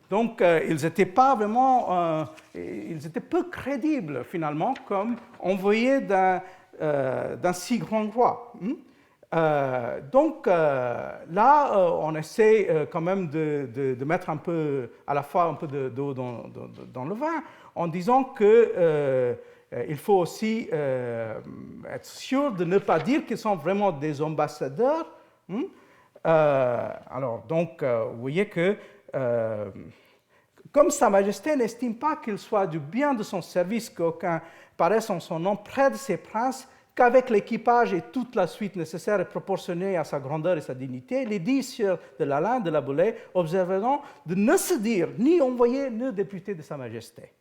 Donc, ils étaient pas vraiment, ils étaient peu crédibles finalement comme envoyés d'un si grand roi. Donc là, on essaie quand même de mettre un peu, à la fois un peu d'eau dans le vin, en disant qu'il faut aussi être sûr de ne pas dire qu'ils sont vraiment des ambassadeurs. Alors, donc, vous voyez que, comme Sa Majesté n'estime pas qu'il soit du bien de son service qu'aucun paraisse en son nom près de ses princes, qu'avec l'équipage et toute la suite nécessaire et proportionnée à sa grandeur et sa dignité, les 10 sieurs de Lalaing, de La Boulaye, observeront de ne se dire ni envoyés ni députés de Sa Majesté,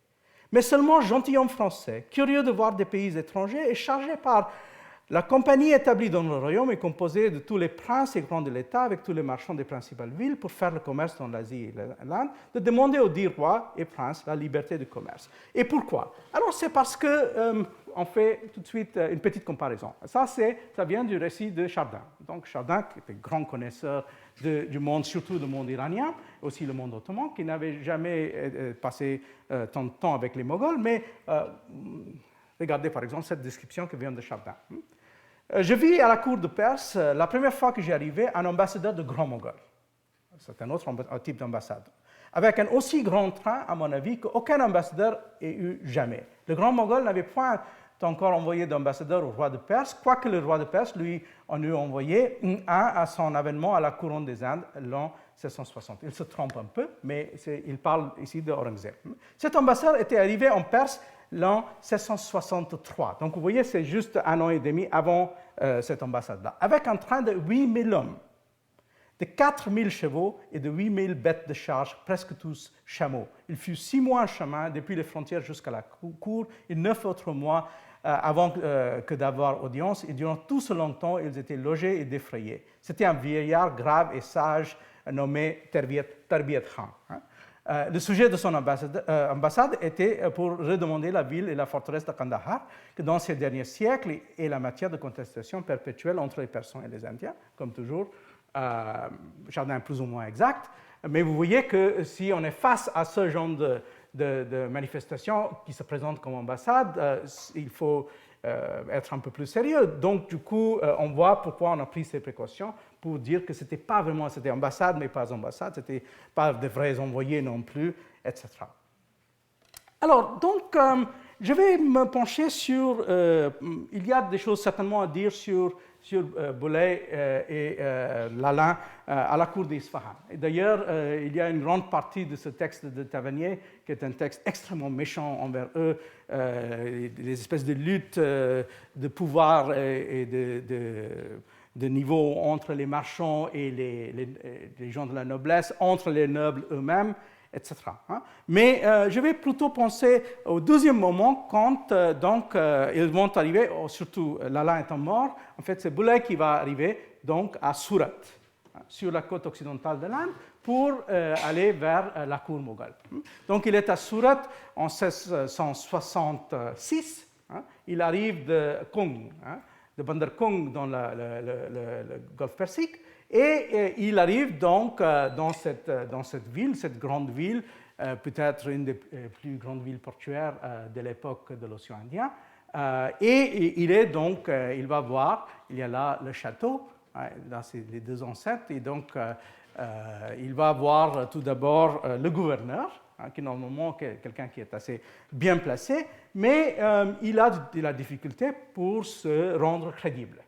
mais seulement gentilshommes français, curieux de voir des pays étrangers et chargés par la compagnie établie dans le royaume est composée de tous les princes et grands de l'État, avec tous les marchands des principales villes, pour faire le commerce dans l'Asie et l'Inde, de demander aux 10 rois et princes la liberté de commerce. Et pourquoi? Alors, c'est parce que on fait tout de suite une petite comparaison. Ça vient du récit de Chardin. Donc, Chardin, qui était grand connaisseur du monde, surtout du monde iranien, aussi le monde ottoman, qui n'avait jamais passé tant de temps avec les Moghols, mais regardez par exemple cette description qui vient de Chardin. Je vis à la cour de Perse, la première fois que j'y arrivais, un ambassadeur de Grand Moghol. C'est un autre type d'ambassade. Avec un aussi grand train, à mon avis, qu'aucun ambassadeur ait eu jamais. Le Grand Moghol n'avait point encore envoyé d'ambassadeur au roi de Perse, quoique le roi de Perse lui en eût envoyé un à son avènement à la couronne des Indes l'an 1660. Il se trompe un peu, mais il parle ici de Aurangzeb. Cet ambassadeur était arrivé en Perse l'an 1663. Donc vous voyez, c'est juste 1 an et demi avant cette ambassade-là, avec un train de 8000 hommes, de 4000 chevaux et de 8000 bêtes de charge, presque tous chameaux. Il fut 6 mois en chemin, depuis les frontières jusqu'à la cour, et 9 autres mois avant que d'avoir audience, et durant tout ce long temps, ils étaient logés et défrayés. C'était un vieillard grave et sage nommé Tarbiat Khan. Le sujet de son ambassade était pour redemander la ville et la forteresse de Kandahar, que dans ces derniers siècles est la matière de contestation perpétuelle entre les Persans et les Indiens, comme toujours, Chardin est plus ou moins exact, mais vous voyez que si on est face à ce genre de manifestation qui se présente comme ambassade, il faut être un peu plus sérieux. Donc, du coup, on voit pourquoi on a pris ces précautions pour dire que c'était pas vraiment, c'était ambassade, mais pas ambassade, c'était pas de vrais envoyés non plus, etc. Alors, donc, je vais me pencher sur, il y a des choses certainement à dire sur sur Boulay et Lalin à la cour d'Isfahan. Et d'ailleurs, il y a une grande partie de ce texte de Tavernier qui est un texte extrêmement méchant envers eux, des espèces de luttes de pouvoir et de niveau entre les marchands et les gens de la noblesse, entre les nobles eux-mêmes, etc. Mais je vais plutôt penser au deuxième moment quand ils vont arriver, surtout Lalin étant mort, en fait c'est Boulay qui va arriver donc à Surat, sur la côte occidentale de l'Inde, pour aller vers la cour moghole. Donc il est à Surat en 1666, il arrive de Kong, de Bandar Kong dans le golfe Persique, et il arrive donc dans cette ville, cette grande ville, peut-être une des plus grandes villes portuaires de l'époque de l'océan Indien. Et il va voir, il y a là le château, là c'est les deux ancêtres, et donc il va voir tout d'abord le gouverneur, qui est normalement quelqu'un qui est assez bien placé, mais il a de la difficulté pour se rendre crédible,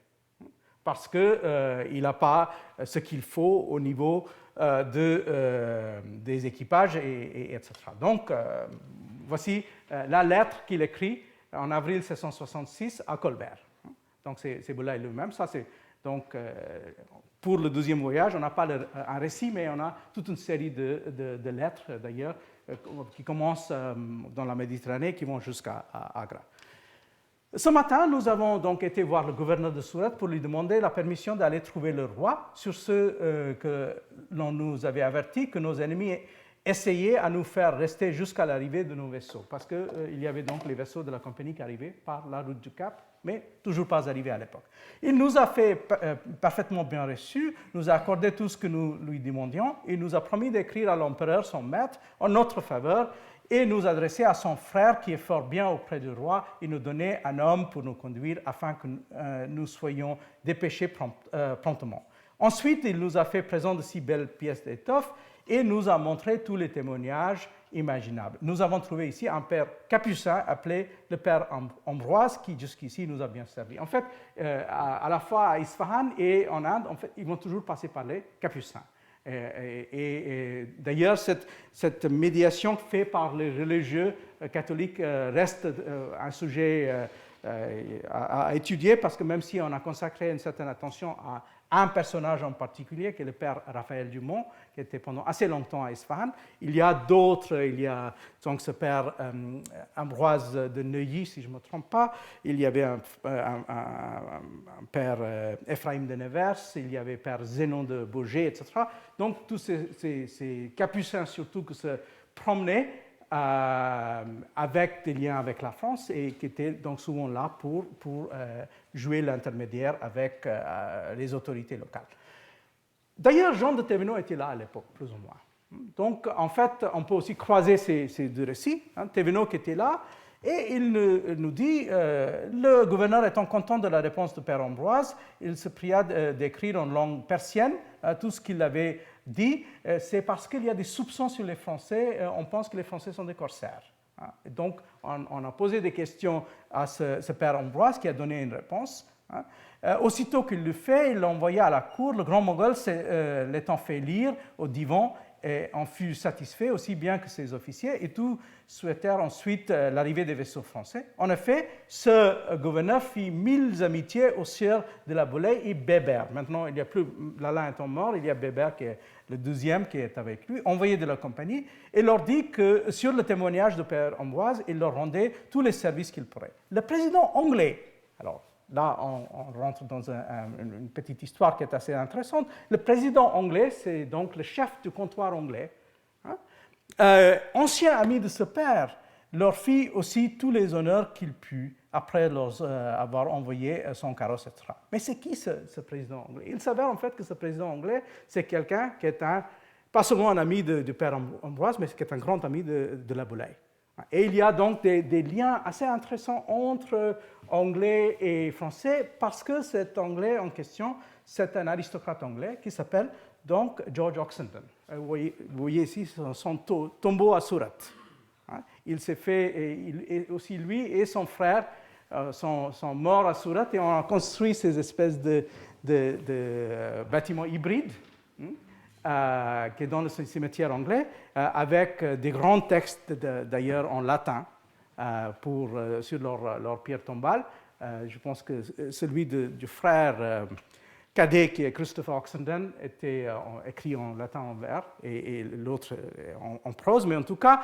parce qu'il n'a pas ce qu'il faut au niveau des équipages, etc. Donc, voici la lettre qu'il écrit en avril 1666 à Colbert. Donc, c'est Boulay lui-même. Ça, c'est donc pour le deuxième voyage, on n'a pas un récit, mais on a toute une série de lettres, d'ailleurs, qui commencent dans la Méditerranée, qui vont jusqu'à Agra. Ce matin, nous avons donc été voir le gouverneur de Surat pour lui demander la permission d'aller trouver le roi, sur ce que l'on nous avait averti que nos ennemis essayaient à nous faire rester jusqu'à l'arrivée de nos vaisseaux, parce qu'il y avait donc les vaisseaux de la compagnie qui arrivaient par la route du Cap, mais toujours pas arrivés à l'époque. Il nous a fait parfaitement bien reçus, nous a accordé tout ce que nous lui demandions, et nous a promis d'écrire à l'empereur, son maître, en notre faveur, et nous adresser à son frère qui est fort bien auprès du roi et nous donner un homme pour nous conduire afin que nous soyons dépêchés promptement. Ensuite, il nous a fait présent de si belles pièces d'étoffe et nous a montré tous les témoignages imaginables. Nous avons trouvé ici un père capucin appelé le père Ambroise qui jusqu'ici nous a bien servi. En fait, à la fois à Isfahan et en Inde, en fait, ils vont toujours passer par les capucins. Et d'ailleurs, cette médiation faite par les religieux catholiques reste un sujet à étudier, parce que même si on a consacré une certaine attention à un personnage en particulier, qui est le père Raphaël Dumont, qui était pendant assez longtemps à Isfahan, il y a d'autres, il y a donc ce père Ambroise de Neuilly, si je ne me trompe pas, il y avait un père Ephraim de Nevers, il y avait père Zénon de Baugé, etc. Donc tous ces capucins surtout qui se promenaient avec des liens avec la France et qui étaient donc souvent là pour jouer l'intermédiaire avec les autorités locales. D'ailleurs, Jean de Thévenot était là à l'époque, plus ou moins. Donc, en fait, on peut aussi croiser ces deux récits. Thévenot qui était là, et il nous dit, le gouverneur étant content de la réponse de Père Ambroise, il se pria d'écrire en langue persienne tout ce qu'il avait dit. C'est parce qu'il y a des soupçons sur les Français, on pense que les Français sont des corsaires. Et donc, on a posé des questions à ce Père Ambroise qui a donné une réponse. Aussitôt qu'il le fait, il l'a envoyé à la cour. Le grand Moghol l'étant fait lire au divan, et en fut satisfait aussi bien que ses officiers, et tous souhaitèrent ensuite l'arrivée des vaisseaux français. En effet, ce gouverneur fit 1000 amitiés aux sieurs de la Boulay et Bébert. Maintenant, il n'y a plus, Lalin étant mort, il y a Bébert qui est le deuxième qui est avec lui, envoyé de la compagnie, et leur dit que sur le témoignage de Père Ambroise, il leur rendait tous les services qu'il pourrait. Le président anglais, alors là, on rentre dans une petite histoire qui est assez intéressante. Le président anglais, c'est donc le chef du comptoir anglais. Ancien ami de ce père, leur fit aussi tous les honneurs qu'il put après leur avoir envoyé son carrosse, etc. Mais c'est qui ce président anglais? Il s'avère en fait que ce président anglais, c'est quelqu'un qui est pas seulement un ami du père Ambroise, mais qui est un grand ami de la Boulay. Et il y a donc des liens assez intéressants entre anglais et français, parce que cet anglais en question, c'est un aristocrate anglais qui s'appelle donc George Oxenden. Vous voyez ici son tombeau à Surat. Il s'est fait, et aussi lui et son frère, sont morts à Surat et on a construit ces espèces de bâtiments hybrides qui est dans le cimetière anglais, avec des grands textes d'ailleurs en latin sur leur pierre tombale. Je pense que celui du frère cadet, qui est Christopher Oxenden, était écrit en latin en vers et l'autre en prose, mais en tout cas,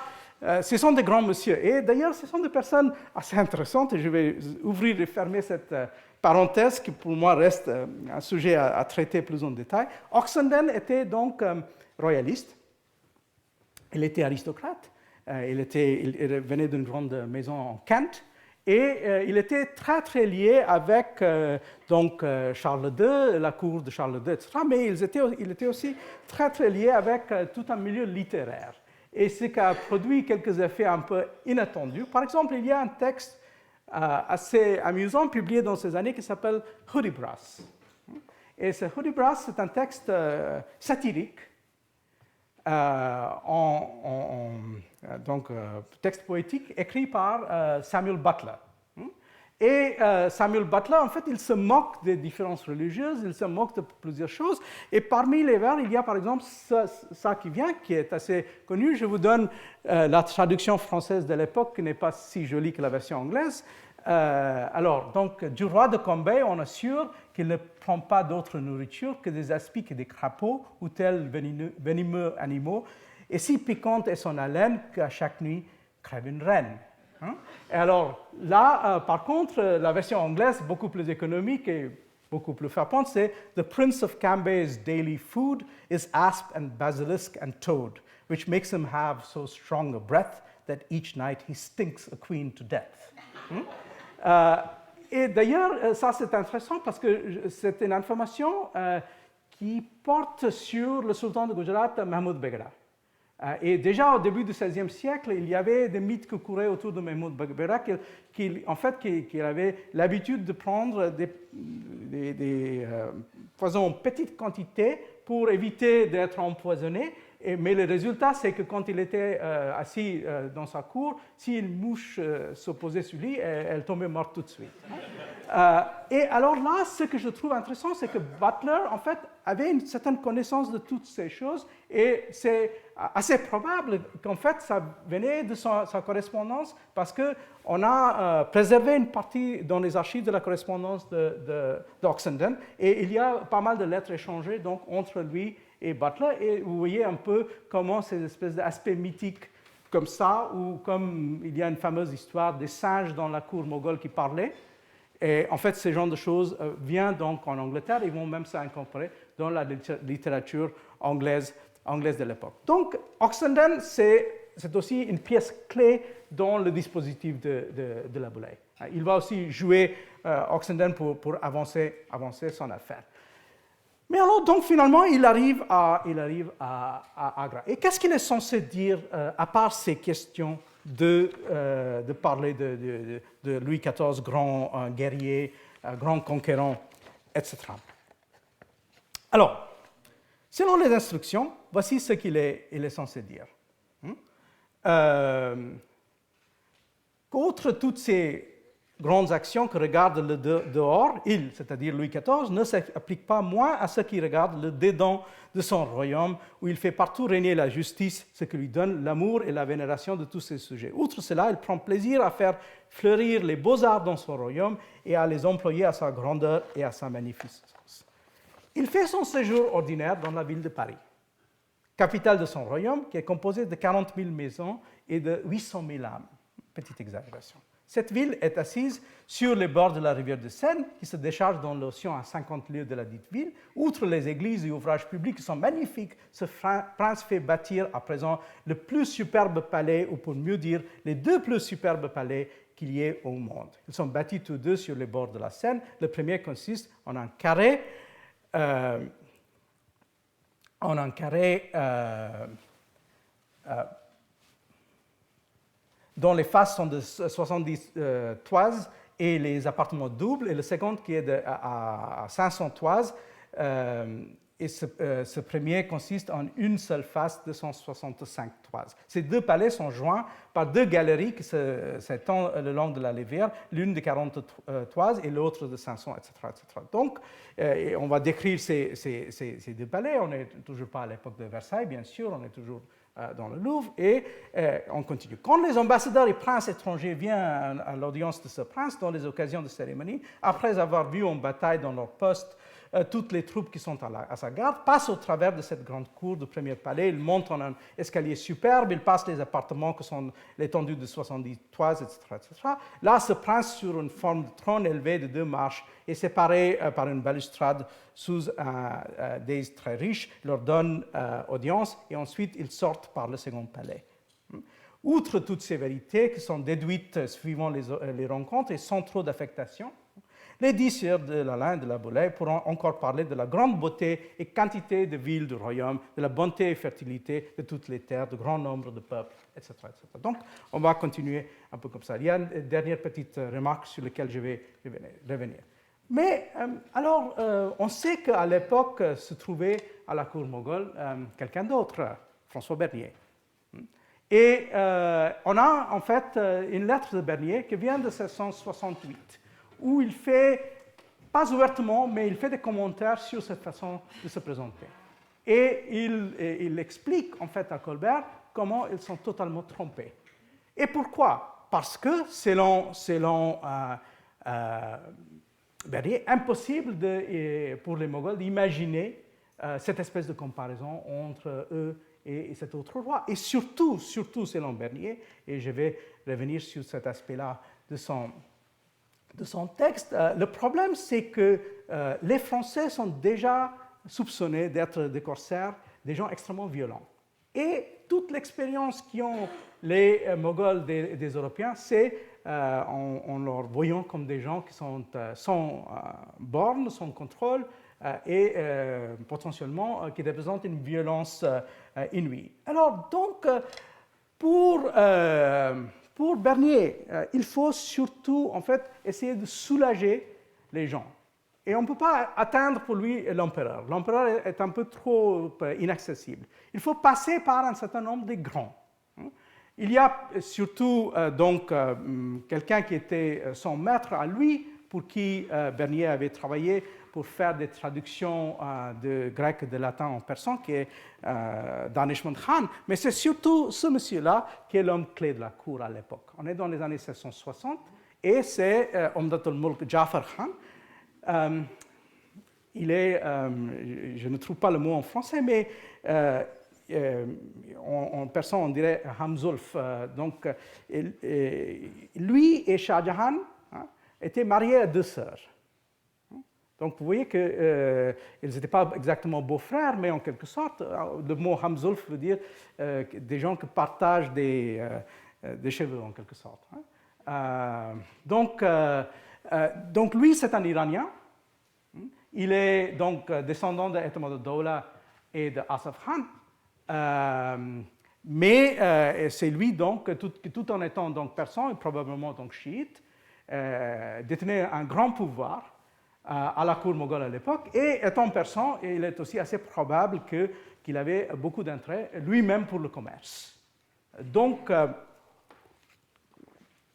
ce sont des grands messieurs. Et d'ailleurs, ce sont des personnes assez intéressantes, et je vais ouvrir et fermer cette parenthèse qui pour moi reste un sujet à traiter plus en détail. Oxenden était donc royaliste, il était aristocrate, il venait d'une grande maison en Kent, et il était très, très lié avec Charles II, la cour de Charles II, etc. Mais il était aussi très, très lié avec tout un milieu littéraire. Et ce qui a produit quelques effets un peu inattendus. Par exemple, il y a un texte assez amusant publié dans ces années qui s'appelle Hudibras. Et ce Hudibras, c'est un texte satirique, texte poétique écrit par Samuel Butler. Et Samuel Butler, en fait, il se moque des différences religieuses, il se moque de plusieurs choses. Et parmi les vers, il y a par exemple ça qui vient, qui est assez connu. Je vous donne la traduction française de l'époque, qui n'est pas si jolie que la version anglaise. Alors, donc, du roi de Cambay, on assure qu'il ne prend pas d'autre nourriture que des aspics et des crapauds, ou tels venimeux animaux, et si piquante est son haleine qu'à chaque nuit crève une reine. Et alors, là, par contre, la version anglaise, beaucoup plus économique et beaucoup plus frappante, c'est « The prince of Cambay's daily food is asp and basilisk and toad, which makes him have so strong a breath that each night he stinks a queen to death. » Et d'ailleurs, ça c'est intéressant parce que c'est une information qui porte sur le sultan de Gujarat, Mahmoud Begra. Et déjà au début du XVIe siècle, il y avait des mythes qui couraient autour de Mahmoud Begra, qui avait l'habitude de prendre des poisons en petite quantité pour éviter d'être empoisonné. Mais le résultat, c'est que quand il était assis dans sa cour, si une mouche se posait sur lui, elle tombait morte tout de suite. Et alors là, ce que je trouve intéressant, c'est que Butler, en fait, avait une certaine connaissance de toutes ces choses, et c'est assez probable qu'en fait, ça venait de sa correspondance, parce qu'on a préservé une partie dans les archives de la correspondance d'Oxenden, et il y a pas mal de lettres échangées donc, entre lui et Butler, et vous voyez un peu comment ces espèces d'aspects mythiques comme ça, ou comme il y a une fameuse histoire des singes dans la cour moghole qui parlaient. Et en fait, ce genre de choses viennent donc en Angleterre, ils vont même s'incorporer dans la littérature anglaise de l'époque. Donc, Oxenden, c'est aussi une pièce clé dans le dispositif de La Boulaye. Il va aussi jouer Oxenden pour avancer son affaire. Mais alors, donc, finalement, il arrive à Agra. Et qu'est-ce qu'il est censé dire, à part ces questions de parler de Louis XIV, grand guerrier, grand conquérant, etc. Alors, selon les instructions, voici ce qu'il est censé dire. Outre toutes ces grandes actions que regarde le dehors, il, c'est-à-dire Louis XIV, ne s'applique pas moins à ce qui regarde le dedans de son royaume, où il fait partout régner la justice, ce qui lui donne l'amour et la vénération de tous ses sujets. Outre cela, il prend plaisir à faire fleurir les beaux-arts dans son royaume et à les employer à sa grandeur et à sa magnificence. Il fait son séjour ordinaire dans la ville de Paris, capitale de son royaume, qui est composée de 40 000 maisons et de 800 000 âmes. Petite exagération. Cette ville est assise sur les bords de la rivière de Seine, qui se décharge dans l'océan à 50 lieues de la dite ville. Outre les églises et ouvrages publics qui sont magnifiques, ce prince fait bâtir à présent le plus superbe palais, ou pour mieux dire, les deux plus superbes palais qu'il y ait au monde. Ils sont bâtis tous deux sur les bords de la Seine. Le premier consiste en un carré dont les faces sont de 70 toises et les appartements doubles, et le second qui est à 500 toises et ce premier consiste en une seule face de 165 toises. Ces deux palais sont joints par deux galeries qui s'étendent le long de la rivière, l'une de 40 toises et l'autre de 500, etc., etc. Donc, on va décrire ces deux palais. On n'est toujours pas à l'époque de Versailles, bien sûr, on est toujours dans le Louvre, et on continue. Quand les ambassadeurs et princes étrangers viennent à l'audience de ce prince, dans les occasions de cérémonie, après avoir vu en bataille dans leur poste toutes les troupes qui sont à sa garde, passent au travers de cette grande cour du premier palais, ils montent en un escalier superbe, ils passent les appartements qui sont l'étendue de 70 toises, etc., etc. Là se prince sur une forme de trône élevé de 2 marches et séparé par une balustrade sous un dais très riche, leur donne audience et ensuite ils sortent par le second palais. Outre toutes ces vérités qui sont déduites suivant les rencontres et sans trop d'affectation, les 10 sieurs de l'Alain et de la Boulaye pourront encore parler de la grande beauté et quantité de villes du royaume, de la bonté et fertilité de toutes les terres, de grand nombre de peuples, etc., etc. Donc, on va continuer un peu comme ça. Il y a une dernière petite remarque sur laquelle je vais revenir. Mais alors, on sait qu'à l'époque se trouvait à la cour moghole quelqu'un d'autre, François Bernier. Et on a en fait une lettre de Bernier qui vient de 1768, où il fait, pas ouvertement, mais il fait des commentaires sur cette façon de se présenter. Et il explique en fait à Colbert comment ils sont totalement trompés. Et pourquoi? Parce que selon Bernier, impossible pour les Moghols d'imaginer cette espèce de comparaison entre eux et cet autre roi. Et surtout selon Bernier, et je vais revenir sur cet aspect-là de son texte, le problème c'est que les Français sont déjà soupçonnés d'être des corsaires, des gens extrêmement violents. Et toute l'expérience qu'ont les Moghols des Européens, c'est en leur voyant comme des gens qui sont sans borne, sans contrôle et potentiellement qui représentent une violence inouïe. Alors donc, pour Bernier, il faut surtout en fait essayer de soulager les gens. Et on ne peut pas atteindre pour lui l'empereur. L'empereur est un peu trop inaccessible. Il faut passer par un certain nombre de grands. Il y a surtout donc quelqu'un qui était son maître à lui, pour qui Bernier avait travaillé pour faire des traductions de grec et de latin en persan, qui est Danishmand Khan. Mais c'est surtout ce monsieur-là qui est l'homme clé de la cour à l'époque. On est dans les années 1760 et c'est Omdat al-Mulk Jafar Khan. Il est, je ne trouve pas le mot en français, mais en persan on dirait Hamzulf. Donc, lui et Shah Jahan étaient mariés à 2 sœurs. Donc vous voyez qu'ils n'étaient pas exactement beaux-frères, mais en quelque sorte, le mot Hamzulf veut dire des gens qui partagent des cheveux en quelque sorte. Donc lui, c'est un Iranien. Il est donc descendant d'Etemad-ud-Dawla et de Asaf Khan. Mais c'est lui donc, tout en étant donc persan et probablement donc chiite, détenait un grand pouvoir à la cour moghole à l'époque, et étant persan, il est aussi assez probable qu'il avait beaucoup d'intérêt lui-même pour le commerce. Donc,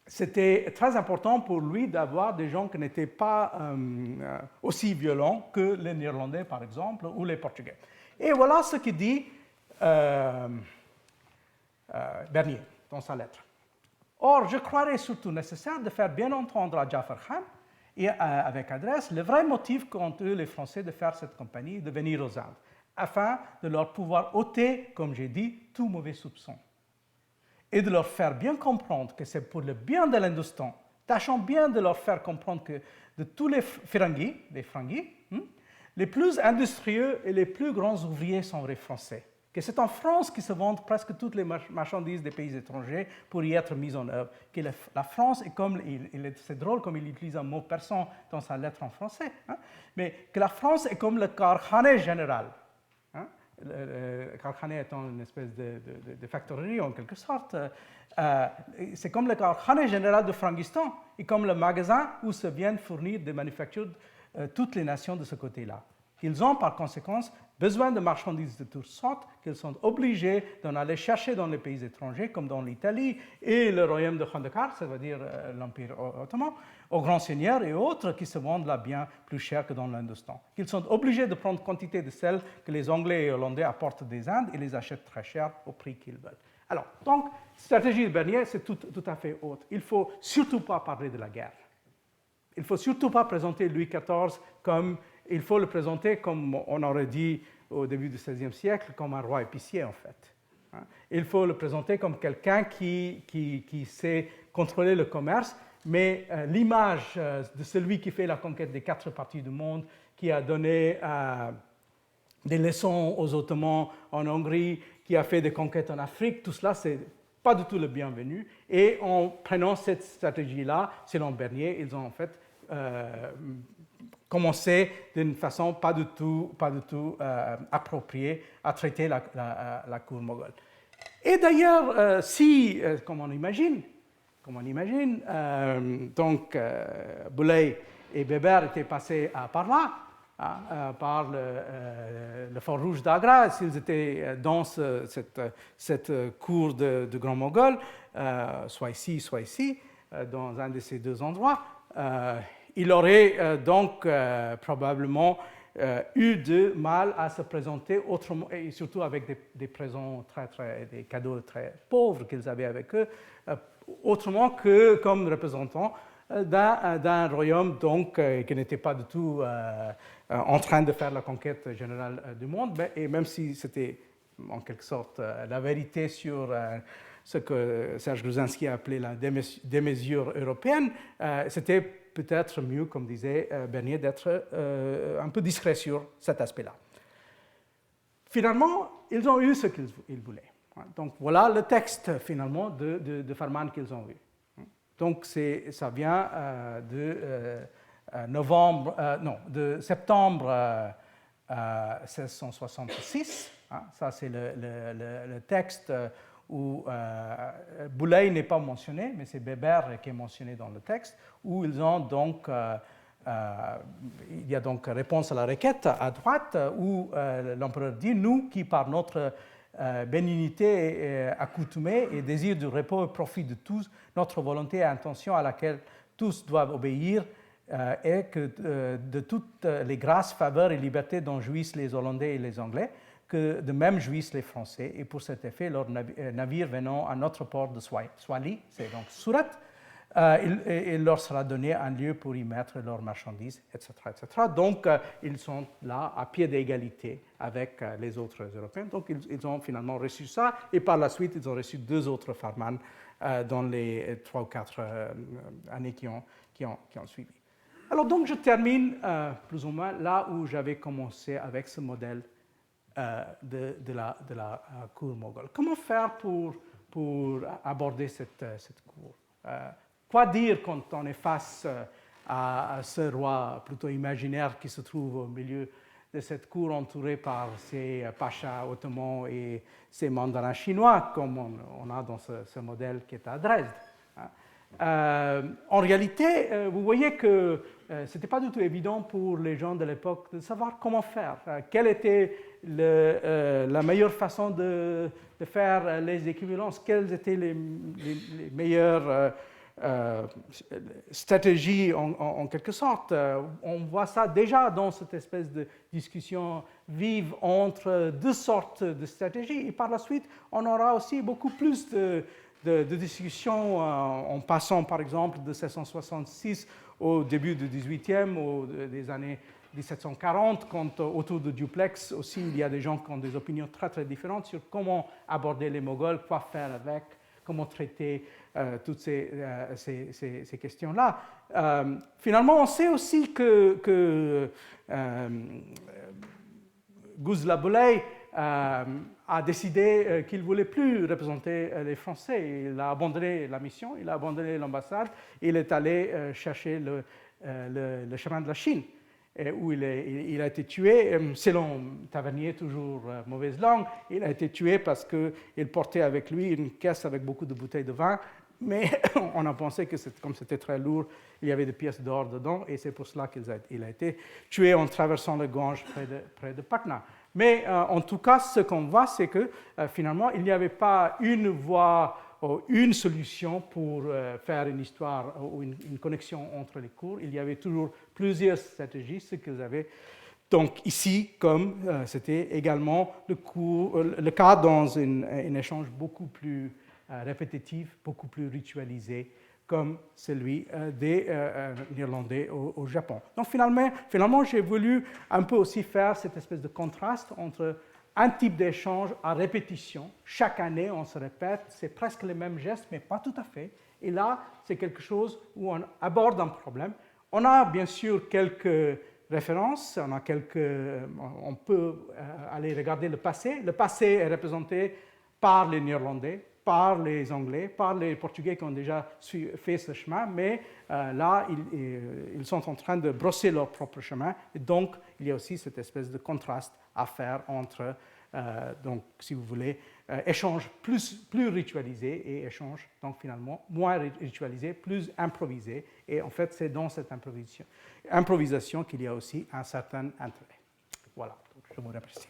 c'était très important pour lui d'avoir des gens qui n'étaient pas aussi violents que les Néerlandais, par exemple, ou les Portugais. Et voilà ce que dit Bernier dans sa lettre. Or, je croirais surtout nécessaire de faire bien entendre à Jafar Khan, et avec adresse, le vrai motif qu'ont eu les Français de faire cette campagne, de venir aux Indes, afin de leur pouvoir ôter, comme j'ai dit, tout mauvais soupçon, et de leur faire bien comprendre que c'est pour le bien de l'Hindustan. Tâchons bien de leur faire comprendre que de tous les Frangis, les plus industrieux et les plus grands ouvriers sont les Français. Que c'est en France qu'ils se vendent presque toutes les marchandises des pays étrangers pour y être mises en œuvre. Que la France est comme, c'est drôle comme il utilise un mot persan dans sa lettre en français, mais que la France est comme le Karkhane général. Le Karkhane étant une espèce de factorerie en quelque sorte. C'est comme le Karkhane général de Frangistan et comme le magasin où se viennent fournir des manufactures toutes les nations de ce côté-là. qu'ils ont par conséquent besoin de marchandises de toutes sortes, qu'ils sont obligés d'en aller chercher dans les pays étrangers, comme dans l'Italie et le royaume de Khandaqar, c'est-à-dire l'Empire ottoman, aux grands seigneurs et autres qui se vendent là bien plus cher que dans l'Indostan. Qu'ils sont obligés de prendre quantité de celles que les Anglais et Hollandais apportent des Indes et les achètent très cher au prix qu'ils veulent. Alors, donc, stratégie de Bernier, c'est tout à fait autre. Il ne faut surtout pas parler de la guerre. Il ne faut surtout pas présenter Louis XIV comme... Il faut le présenter comme on aurait dit au début du XVIe siècle, comme un roi épicier en fait. Il faut le présenter comme quelqu'un qui sait contrôler le commerce, mais l'image de celui qui fait la conquête des 4 parties du monde, qui a donné des leçons aux Ottomans en Hongrie, qui a fait des conquêtes en Afrique, tout cela, c'est pas du tout le bienvenu. Et en prenant cette stratégie-là, selon Bernier, ils ont en fait commencé d'une façon pas du tout appropriée à traiter la cour moghole. Et d'ailleurs, si, comme on imagine, donc Boulay et Bébert étaient passés par là, par le fort rouge d'Agra, s'ils étaient dans cette cour de Grand Moghol, soit ici, dans un de ces deux endroits, il aurait donc probablement eu de mal à se présenter autrement, et surtout avec des présents des cadeaux très pauvres qu'ils avaient avec eux, autrement que comme représentant d'un royaume donc, qui n'était pas du tout en train de faire la conquête générale du monde, et même si c'était en quelque sorte la vérité sur ce que Serge Gruzinski a appelé la démesure européenne, c'était peut-être mieux, comme disait Bernier, d'être un peu discret sur cet aspect-là. Finalement, ils ont eu ce qu'ils voulaient. Donc voilà le texte finalement de Farman qu'ils ont eu. Donc ça vient de septembre 1666. Ça c'est le texte où Boulay n'est pas mentionné, mais c'est Bébert qui est mentionné dans le texte, où ils ont donc, il y a donc réponse à la requête à droite, où l'empereur dit « Nous qui par notre bénignité accoutumée et désir du repos et profit de tous, notre volonté et intention à laquelle tous doivent obéir, est que de toutes les grâces, faveurs et libertés dont jouissent les Hollandais et les Anglais, que de même jouissent les Français, et pour cet effet, leur navire venant à notre port de Swali, c'est donc Surat, il leur sera donné un lieu pour y mettre leurs marchandises, etc. etc. Donc, ils sont là à pied d'égalité avec les autres Européens. Donc, ils ont finalement reçu ça, et par la suite, ils ont reçu 2 autres Farman dans les 3 ou 4 années qui ont suivi. Alors, donc, je termine plus ou moins là où j'avais commencé avec ce modèle de la cour moghole. Comment faire pour aborder cette cour? Quoi dire quand on est face à ce roi plutôt imaginaire qui se trouve au milieu de cette cour entouré par ses pachas ottomans et ses mandarins chinois, comme on a dans ce modèle qui est à Dresde? En réalité, vous voyez que ce n'était pas du tout évident pour les gens de l'époque de savoir comment faire. Quelle était la meilleure façon de faire les équivalences? Quelles étaient les meilleures stratégies en quelque sorte? On voit ça déjà dans cette espèce de discussion vive entre 2 sortes de stratégies. Et par la suite, on aura aussi beaucoup plus de discussions en passant par exemple de 1666 au début du XVIIIe, des années 1740, quand autour de Duplex aussi il y a des gens qui ont des opinions très très différentes sur comment aborder les Moghols, quoi faire avec, comment traiter toutes ces questions-là. Finalement, on sait aussi que Guzla Boulay a décidé qu'il ne voulait plus représenter les Français. Il a abandonné la mission, il a abandonné l'ambassade, il est allé chercher le chemin de la Chine. où il a été tué, selon Tavernier, toujours mauvaise langue, il a été tué parce qu'il portait avec lui une caisse avec beaucoup de bouteilles de vin, mais on a pensé que comme c'était très lourd, il y avait des pièces d'or dedans, et c'est pour cela qu'il a été tué en traversant le Gange près de Patna. Mais en tout cas, ce qu'on voit, c'est que finalement, il n'y avait pas une voie ou une solution pour faire une histoire ou une connexion entre les cours. Il y avait toujours plusieurs stratégies, ce qu'ils avaient. Donc ici, comme c'était également le cas dans un échange beaucoup plus répétitif, beaucoup plus ritualisé, comme celui des Néerlandais au Japon. Donc finalement, j'ai voulu un peu aussi faire cette espèce de contraste entre un type d'échange à répétition. Chaque année, on se répète, c'est presque les mêmes gestes, mais pas tout à fait. Et là, c'est quelque chose où on aborde un problème. On a bien sûr quelques références, on peut aller regarder le passé. Le passé est représenté par les Néerlandais, par les Anglais, par les Portugais qui ont déjà fait ce chemin, mais là, ils sont en train de brosser leur propre chemin. Et donc, il y a aussi cette espèce de contraste à faire entre, donc, si vous voulez, échange plus ritualisé et échange, donc finalement, moins ritualisé, plus improvisé. Et en fait, c'est dans cette improvisation qu'il y a aussi un certain intérêt. Voilà, donc je vous remercie.